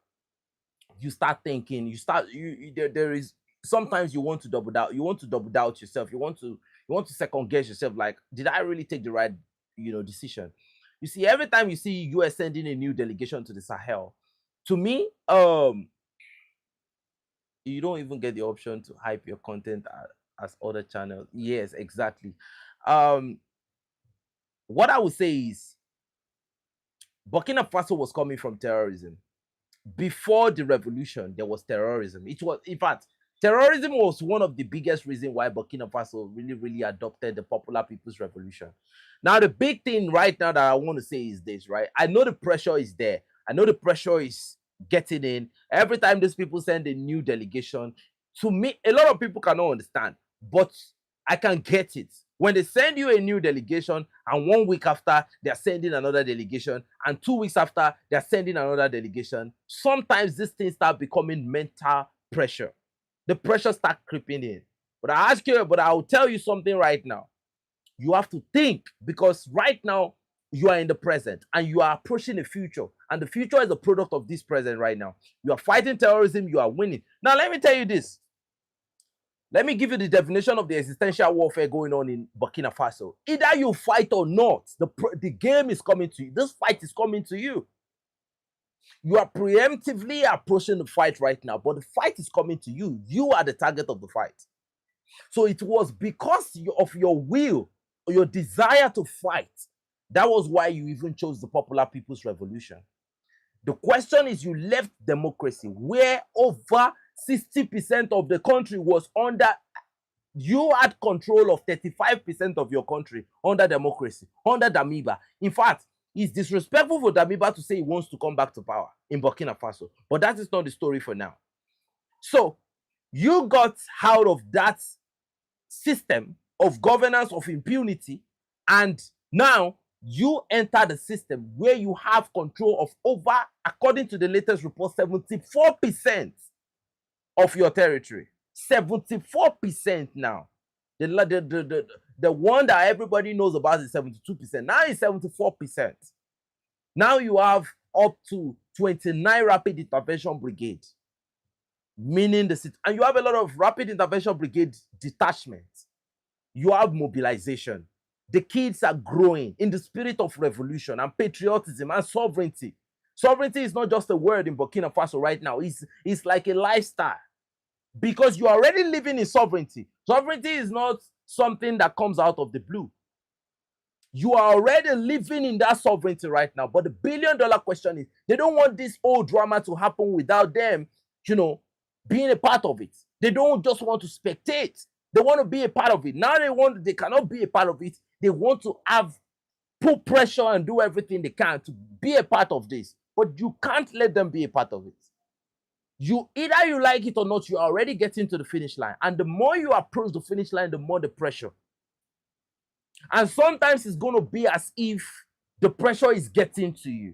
you start thinking, there is sometimes you want to double doubt yourself, you want to second guess yourself, like, did I really take the right, decision? You see, every time you see US sending a new delegation to the Sahel, to me, you don't even get the option to hype your content as other channels. Yes, exactly. What I would say is Burkina Faso was coming from terrorism. Before the revolution, there was terrorism. It was, in fact, terrorism was one of the biggest reasons why Burkina Faso really, really adopted the Popular People's Revolution. Now, the big thing right now that I want to say is this, right? I know the pressure is there. I know the pressure is getting in. Every time these people send a new delegation, to me, a lot of people cannot understand, but I can get it. When they send you a new delegation and 1 week after they're sending another delegation and 2 weeks after they're sending another delegation, sometimes these things start becoming mental pressure. The pressure start creeping in. But I'll tell you something right now. You have to think, because right now you are in the present and you are approaching the future, and the future is a product of this present right now. You are fighting terrorism, you are winning. Now let me tell you this. Let me give you the definition of the existential warfare going on in Burkina Faso. Either you fight or not, the game is coming to you. This fight is coming to you. You are preemptively approaching the fight right now, but the fight is coming to you. You are the target of the fight. So it was because of your will or your desire to fight. That was why you even chose the Popular People's Revolution. The question is, you left democracy where over 60% of the country was under, you had control of 35% of your country under democracy, under Damiba. In fact, it's disrespectful for Damiba to say he wants to come back to power in Burkina Faso, but that is not the story for now. So you got out of that system of governance of impunity, and now you enter the system where you have control of over, according to the latest report, 74% of your territory. 74% now. The one that everybody knows about is 72%. Now it's 74%. Now you have up to 29 rapid intervention brigades, meaning the city, and you have a lot of rapid intervention brigade detachments. You have mobilization. The kids are growing in the spirit of revolution and patriotism and sovereignty. Sovereignty is not just a word in Burkina Faso right now. It's like a lifestyle, because you're already living in sovereignty. Sovereignty is not something that comes out of the blue. You are already living in that sovereignty right now. But the billion-dollar question is, they don't want this whole drama to happen without them, being a part of it. They don't just want to spectate. They want to be a part of it. Now they cannot be a part of it. They want to put pressure and do everything they can to be a part of this. But you can't let them be a part of it. Either you like it or not, you are already getting to the finish line. And the more you approach the finish line, the more the pressure. And sometimes it's going to be as if the pressure is getting to you.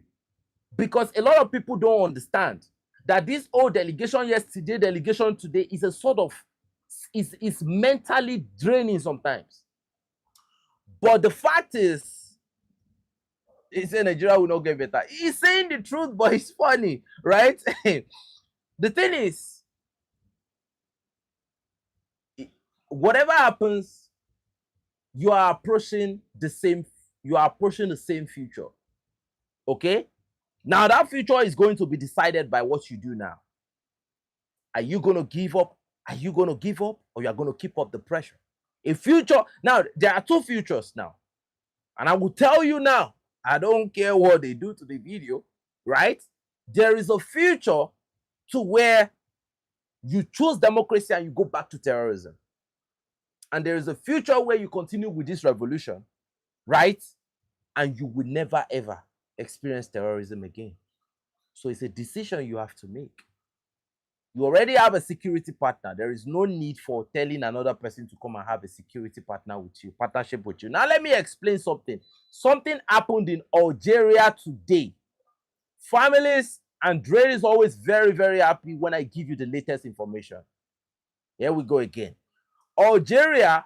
Because a lot of people don't understand that this old delegation yesterday, delegation today is a sort of, is mentally draining sometimes. But the fact is, he said Nigeria will not get better. He's saying the truth, but it's funny, right? The thing is, whatever happens, you are approaching the same future. Okay? Now that future is going to be decided by what you do now. Are you going to give up? Are you going to give up, or you are going to keep up the pressure? A future. Now, there are two futures now. And I will tell you now, I don't care what they do to the video, right? There is a future to where you choose democracy and you go back to terrorism. And there is a future where you continue with this revolution, right? And you will never, ever experience terrorism again. So it's a decision you have to make. You already have a security partner. There is no need for telling another person to come and have a security partnership with you. Now, let me explain something. Something happened in Algeria today. Families and Dre is always very, very happy when I give you the latest information. Here we go again. Algeria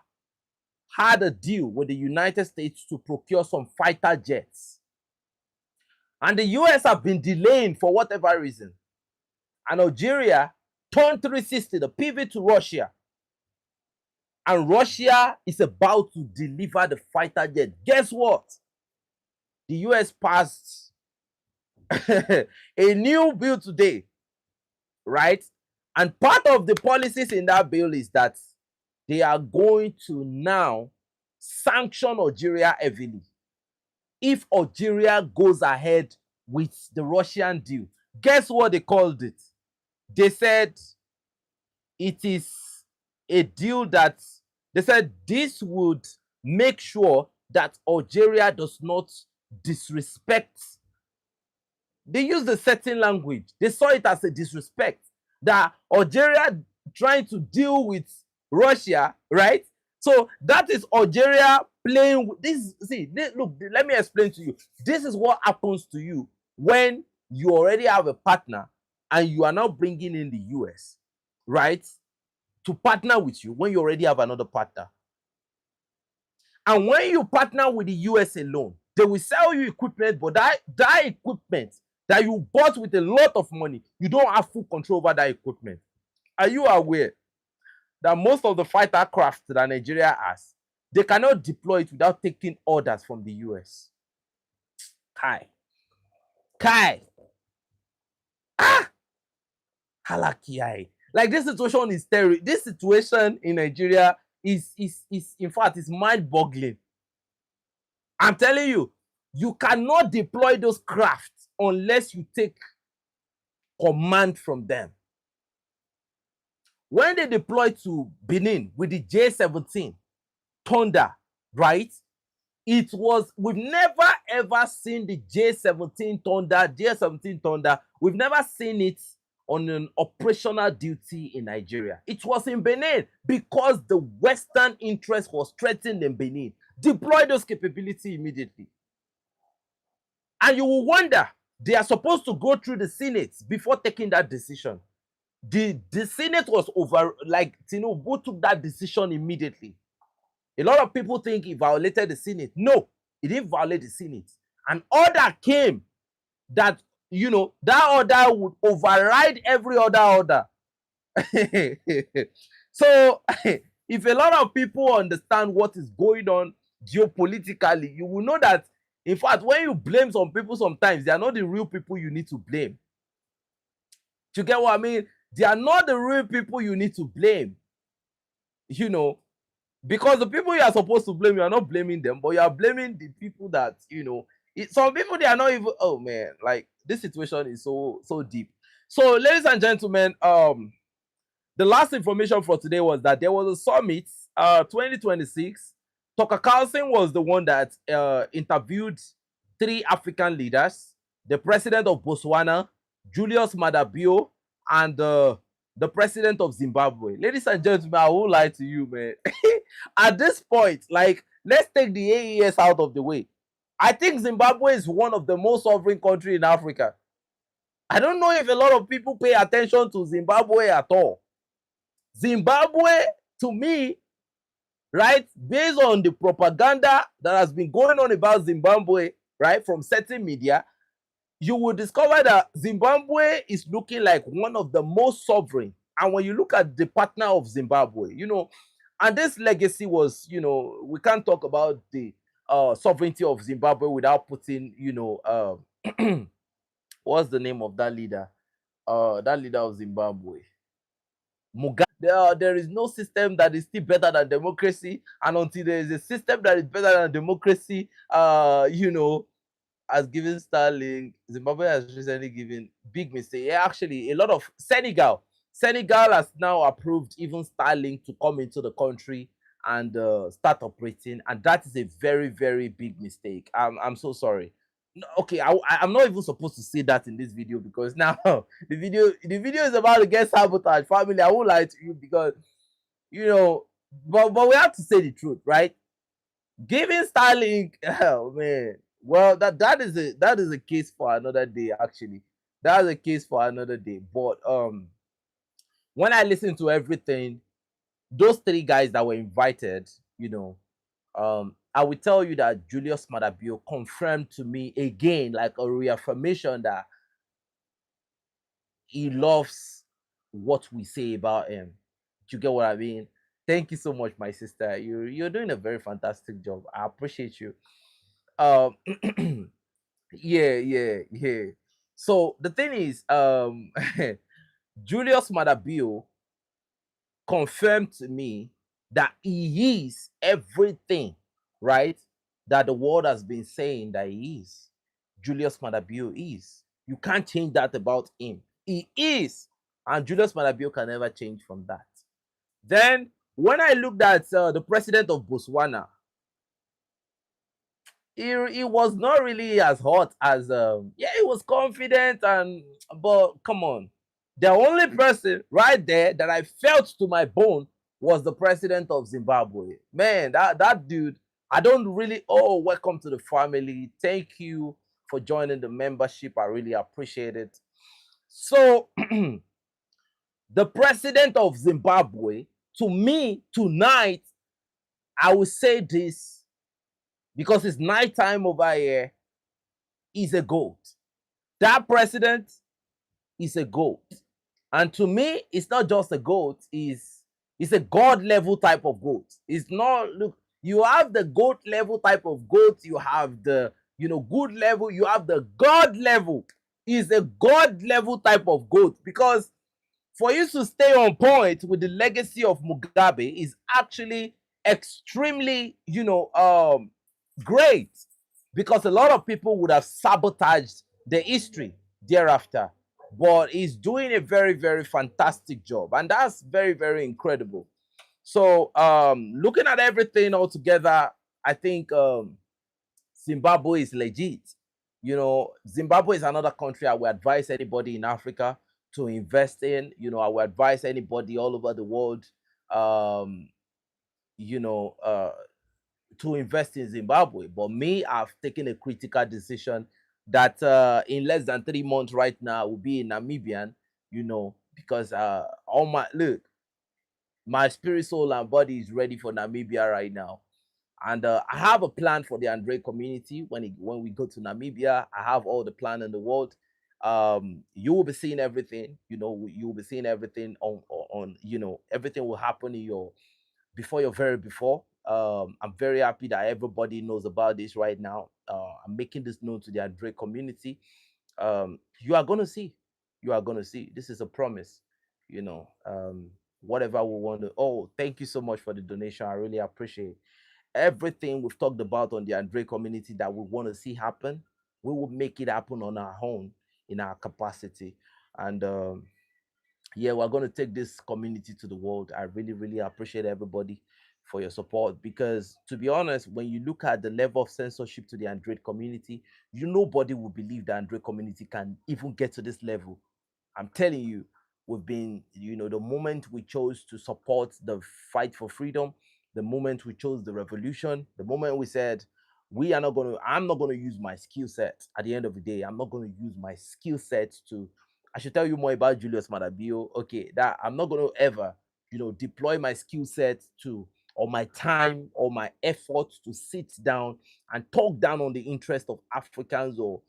had a deal with the United States to procure some fighter jets. And the US have been delaying for whatever reason. And Algeria turned 360, the pivot to Russia. And Russia is about to deliver the fighter jet. Guess what? The US passed a new bill today, right? And part of the policies in that bill is that they are going to now sanction Algeria heavily if Algeria goes ahead with the Russian deal. Guess what they called it? They said it is a deal that they said this would make sure that Algeria does not disrespect. They used a certain language. They saw it as a disrespect. That Algeria trying to deal with Russia, right? So that is Algeria playing with this. See, look, let me explain to you. This is what happens to you when you already have a partner and you are now bringing in the US, right, to partner with you when you already have another partner. And when you partner with the US alone, they will sell you equipment, but that equipment that you bought with a lot of money, you don't have full control over that equipment. Are you aware that most of the fighter craft that Nigeria has, they cannot deploy it without taking orders from the US? Kai. Halakiai. Like, this situation is terrible. This situation in Nigeria is in fact, is mind-boggling. I'm telling you, you cannot deploy those crafts unless you take command from them. When they deployed to Benin with the J-17 Thunder, right? We've never ever seen the J-17 Thunder. We've never seen it on an operational duty in Nigeria. It was in Benin because the Western interest was threatened in Benin. Deploy those capabilities immediately. And you will wonder, they are supposed to go through the Senate before taking that decision. The Senate was over, like, who took that decision immediately. A lot of people think he violated the Senate. No, he didn't violate the Senate. An order came that, that order would override every other order. So, if a lot of people understand what is going on geopolitically, you will know that, in fact, when you blame some people sometimes, they are not the real people you need to blame. Do you get what I mean? They are not the real people you need to blame. Because the people you are supposed to blame, you are not blaming them, but you are blaming the people that, some people, they are not even, oh man, like, this situation is so deep. So, ladies and gentlemen, the last information for today was that there was a summit, 2026. Tucker Carlson was the one that interviewed 3 African leaders, the president of Botswana, Julius Maada Bio, and the president of Zimbabwe. Ladies and gentlemen, I won't lie to you, man. At this point, like, let's take the AES out of the way. I think Zimbabwe is one of the most sovereign countries in Africa. I don't know if a lot of people pay attention to Zimbabwe at all. Zimbabwe, to me, right, based on the propaganda that has been going on about Zimbabwe, right, from certain media, you will discover that Zimbabwe is looking like one of the most sovereign. And when you look at the partner of Zimbabwe, And this legacy was, we can't talk about the sovereignty of Zimbabwe without putting, what's the name of that leader? That leader of Zimbabwe, Mugabe. There is no system that is still better than democracy, and until there is a system that is better than democracy, has given Starlink. Zimbabwe has recently given big mistake. Yeah, actually, a lot of Senegal has now approved even Starlink to come into the country and start operating, and that is a very, very big mistake. I'm so sorry. No, okay, I'm not even supposed to say that in this video, because now the video is about to get sabotaged. Family, I won't lie to you, because but we have to say the truth, right? Giving Starlink, oh man. Well, that is a case for another day. Actually, that's a case for another day. But when I listen to everything, those three guys that were invited, I will tell you that Julius Madabio confirmed to me again, like a reaffirmation, that he loves what we say about him. Do you get what I mean? Thank you so much, my sister. You're doing a very fantastic job. I appreciate you. Um, yeah. So the thing is, Julius Madabio confirmed to me that he is everything, right? That the world has been saying that he is. Julius Madabio is. You can't change that about him. He is. And Julius Madabio can never change from that. Then, when I looked at the president of Botswana, he was not really as hot as he was confident, but come on, the only person right there that I felt to my bone was the president of Zimbabwe. Man, that dude, I don't really. Oh, welcome to the family. Thank you for joining the membership. I really appreciate it. So the president of Zimbabwe, to me tonight, I will say this because it's nighttime over here, is a goat. That president is a goat. And to me, it's not just a goat, it's a god level type of goat. It's not, look, you have the goat level type of goat, you have the good level, you have the god level. Is a god level type of goat, because for you to stay on point with the legacy of Mugabe is actually extremely, great, because a lot of people would have sabotaged the history thereafter. But he's doing a very, very fantastic job, and that's very, very incredible. So, looking at everything all together, I think Zimbabwe is legit. Zimbabwe is another country I would advise anybody in Africa to invest in. I would advise anybody all over the world, you know, uh, to invest in Zimbabwe. But me, I've taken a critical decision that in less than 3 months right now, I will be in Namibian, because all my spirit, soul, and body is ready for Namibia right now. And I have a plan for the Andre community when we go to Namibia. I have all the plan in the world. You will be seeing everything. You will be seeing everything on everything will happen in your very before. I'm very happy that everybody knows about this right now. I'm making this known to the Andre community. You are gonna see. You are gonna see. This is a promise. Whatever we want to. Oh, thank you so much for the donation. I really appreciate everything we've talked about on the Andre community that we want to see happen. We will make it happen on our own, in our capacity. And yeah, we're going to take this community to the world. I really, really appreciate everybody for your support, because to be honest, when you look at the level of censorship to the Android community, nobody will believe the Android community can even get to this level. I'm telling you, we've been, the moment we chose to support the fight for freedom, the moment we chose the revolution, the moment we said, I'm not going to use my skill set at the end of the day. I'm not going to use my skill set to, I should tell you more about Julius Madabio. Okay, that I'm not going to ever, deploy my skill set to, or my time or my effort to sit down and talk down on the interest of Africans, or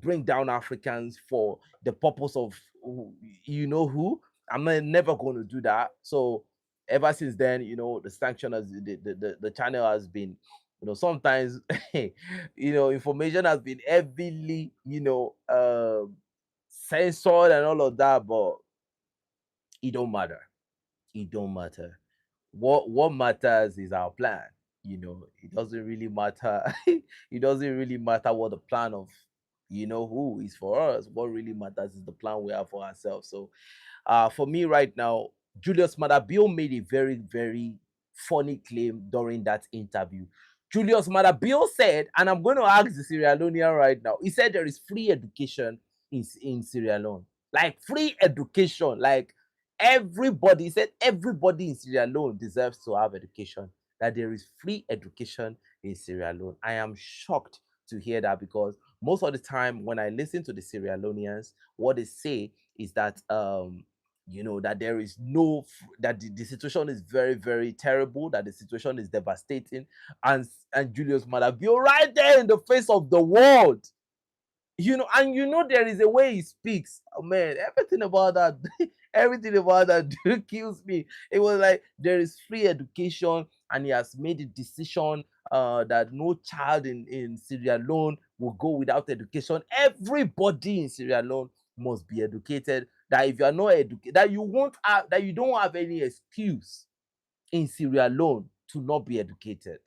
bring down Africans for the purpose of who. I'm never going to do that. So ever since then, the sanction has the channel has been, sometimes information has been heavily, censored and all of that, but it don't matter. It don't matter. What matters is our plan. It doesn't really matter. It doesn't really matter what the plan of who is for us. What really matters is the plan we have for ourselves. So for me right now, Julius Madabio made a very, very funny claim during that interview. Julius Madabio said, and I'm going to ask the Sierra Leonean right now, he said there is free education in Sierra Leone. Like free education. Like everybody, he said everybody in Sierra Leone deserves to have education. That there is free education in Sierra Leone. I am shocked to hear that, because most of the time when I listen to the Sierra Leoneans, what they say is that that there is that the situation is very, very terrible, that the situation is devastating, and Julius Madabio right there in the face of the world, and there is a way he speaks. Oh, man, everything about that, everything about that dude kills me. It was like there is free education, and he has made a decision that no child in Sierra Leone will go without education. Everybody in Sierra Leone must be educated. That if you are not educated, that you won't have, that you don't have any excuse in Sierra Leone to not be educated.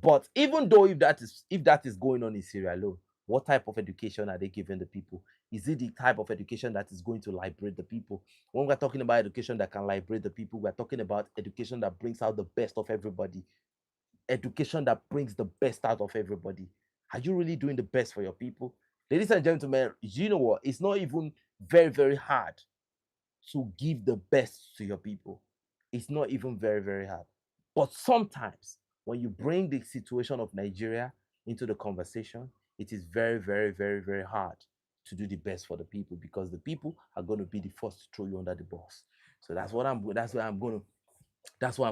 But even though if that is going on in Sierra Leone, what type of education are they giving the people? Is it the type of education that is going to liberate the people? When we're talking about education that can liberate the people, we're talking about education that brings out the best of everybody. Education that brings the best out of everybody. Are you really doing the best for your people? Ladies and gentlemen, you know what? It's not even very, very hard to give the best to your people. It's not even very, very hard. But sometimes when you bring the situation of Nigeria into the conversation, it is very, very, very, very hard to do the best for the people, because the people are going to be the first to throw you under the bus. So that's why I'm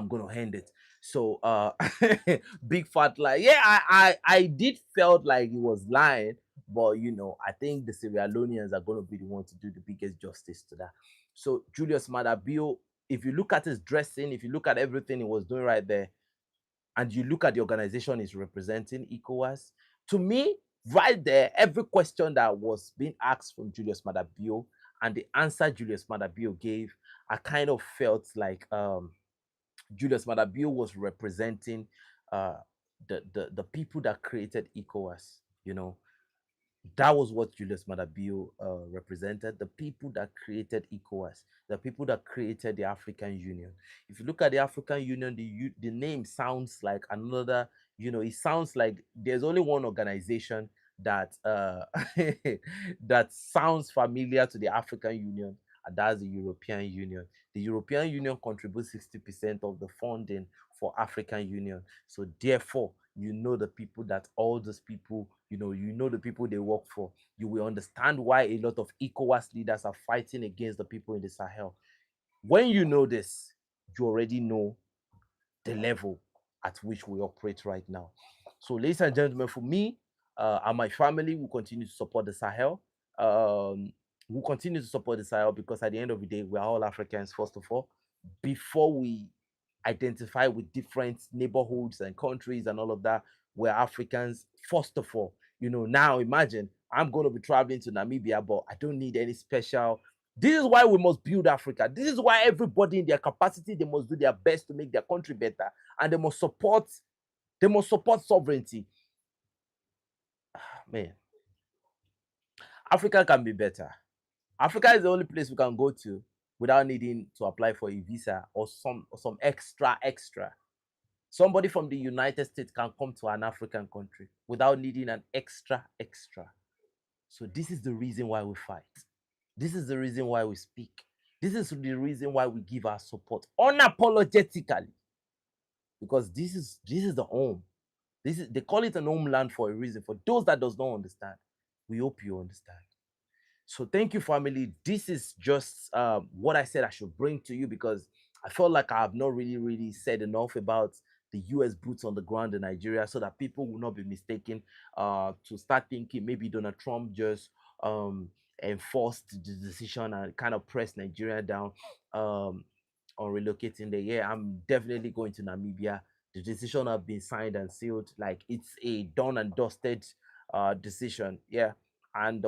gonna end it. So big fat lie. Yeah, I did felt like he was lying, but I think the Sierra Leoneans are gonna be the one to do the biggest justice to that. So Julius Madabio, if you look at his dressing, if you look at everything he was doing right there, and you look at the organization he's representing, ECOWAS, to me, right there, every question that was being asked from Julius Madabio and the answer Julius Madabio gave, I kind of felt like Julius Madabio was representing uh, the people that created ECOWAS. That was what Julius Madabio represented, the people that created ECOWAS, the people that created the African Union. If you look at the African Union, the name sounds like another, it sounds like there's only one organization that that sounds familiar to the African Union, and that's the European Union. The European Union contributes 60% of the funding for African Union. So therefore, the people that all those people, the people they work for. You will understand why a lot of ECOWAS leaders are fighting against the people in the Sahel. When you know this, you already know the level at which we operate right now. So, ladies and gentlemen, for me and my family, we continue to support the Sahel. We continue to support the Sahel because at the end of the day, we are all Africans, first of all. Before we identify with different neighborhoods and countries and all of that, we're Africans, first of all. Now imagine I'm going to be traveling to Namibia, but I don't need any special. This is why we must build Africa. This is why everybody in their capacity, they must do their best to make their country better, and they must support sovereignty. Man, Africa can be better. Africa is the only place we can go to without needing to apply for a visa or some extra. Somebody from the United States can come to an African country without needing an extra. So this is the reason why we fight. This is the reason why we speak. This is the reason why we give our support unapologetically, because this is the home. They call it an homeland for a reason. For those that does not understand, we hope you understand. So thank you, family. This is just what I said I should bring to you, because I felt like I have not really, really said enough about the US boots on the ground in Nigeria, so that people will not be mistaken to start thinking maybe Donald Trump just enforced the decision and kind of pressed Nigeria down. Um, on relocating there. Yeah, I'm definitely going to Namibia. The decision have been signed and sealed. Like it's a done and dusted decision. Yeah. And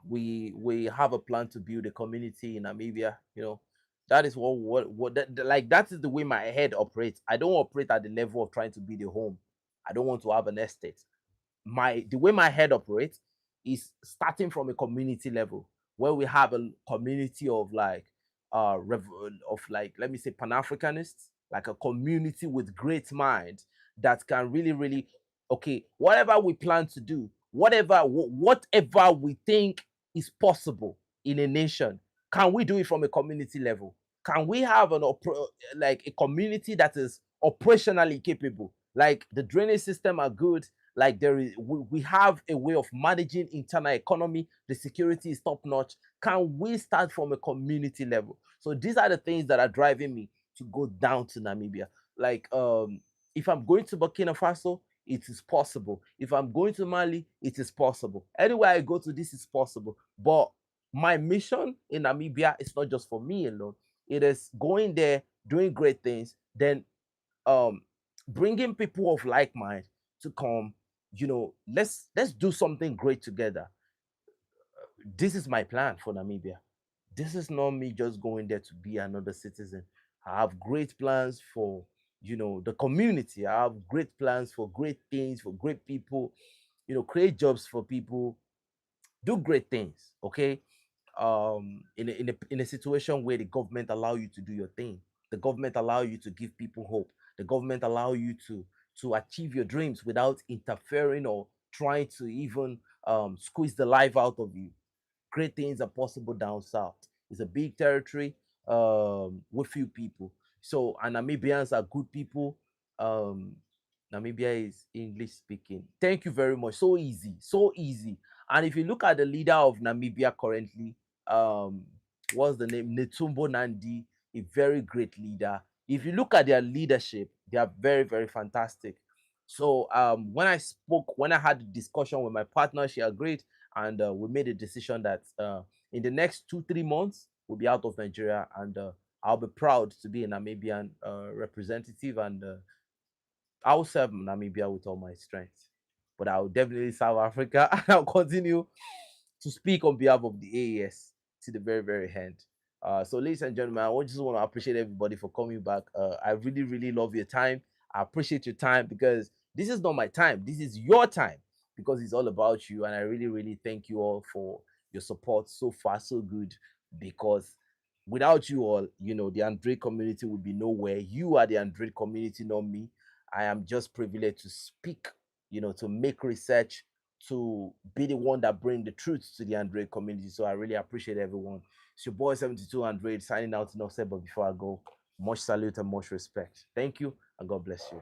we have a plan to build a community in Namibia. That is like that is the way my head operates. I don't operate at the level of trying to build a home. I don't want to have an estate. The way my head operates is starting from a community level where we have a community of like let me say Pan-Africanists, like a community with great minds that can really really okay, whatever we plan to do, whatever we think is possible in a nation, can we do it from a community level? Can we have like a community that is operationally capable? Like the drainage system are good, like we have a way of managing internal economy, the security is top notch. Can we start from a community level? So these are the things that are driving me to go down to Namibia. Like if I'm going to Burkina Faso, it is possible. If I'm going to Mali, it is possible. Anywhere I go to, this is possible. But my mission in Namibia is not just for me alone. It is going there, doing great things, then um bringing people of like mind to come. Let's do something great together. This is my plan for Namibia. This is not me just going there to be another citizen. I have great plans for the community. I have great plans for great things, for great people, create jobs for people, do great things. Okay. In a situation where the government allow you to do your thing, the government allow you to give people hope, the government allow you to achieve your dreams without interfering or trying to even squeeze the life out of you. Great things are possible down south. It's a big territory with few people. So, and Namibians are good people. Um, Namibia is English speaking. Thank you very much. So easy, so easy. And if you look at the leader of Namibia currently, um, what's the name? Netumbo Nandi, a very great leader. If you look at their leadership, they are very, very fantastic. So when I had the discussion with my partner, she agreed, and we made a decision that in the next 2-3 months we'll be out of Nigeria, and I'll be proud to be a Namibian representative, and I'll serve Namibia with all my strength. But I'll definitely serve Africa, and I'll continue to speak on behalf of the AES to the very, very end. So, ladies and gentlemen, I just want to appreciate everybody for coming back. I really, really love your time. I appreciate your time because this is not my time. This is your time because it's all about you. And I really, really thank you all for your support so far, so good. Because without you all, the Android community would be nowhere. You are the Android community, not me. I am just privileged to speak, to make research, to be the one that bring the truth to the Android community. So I really appreciate everyone. It's your boy 72 Android signing out. Enough said, but before I go, much salute and much respect. Thank you, and God bless you.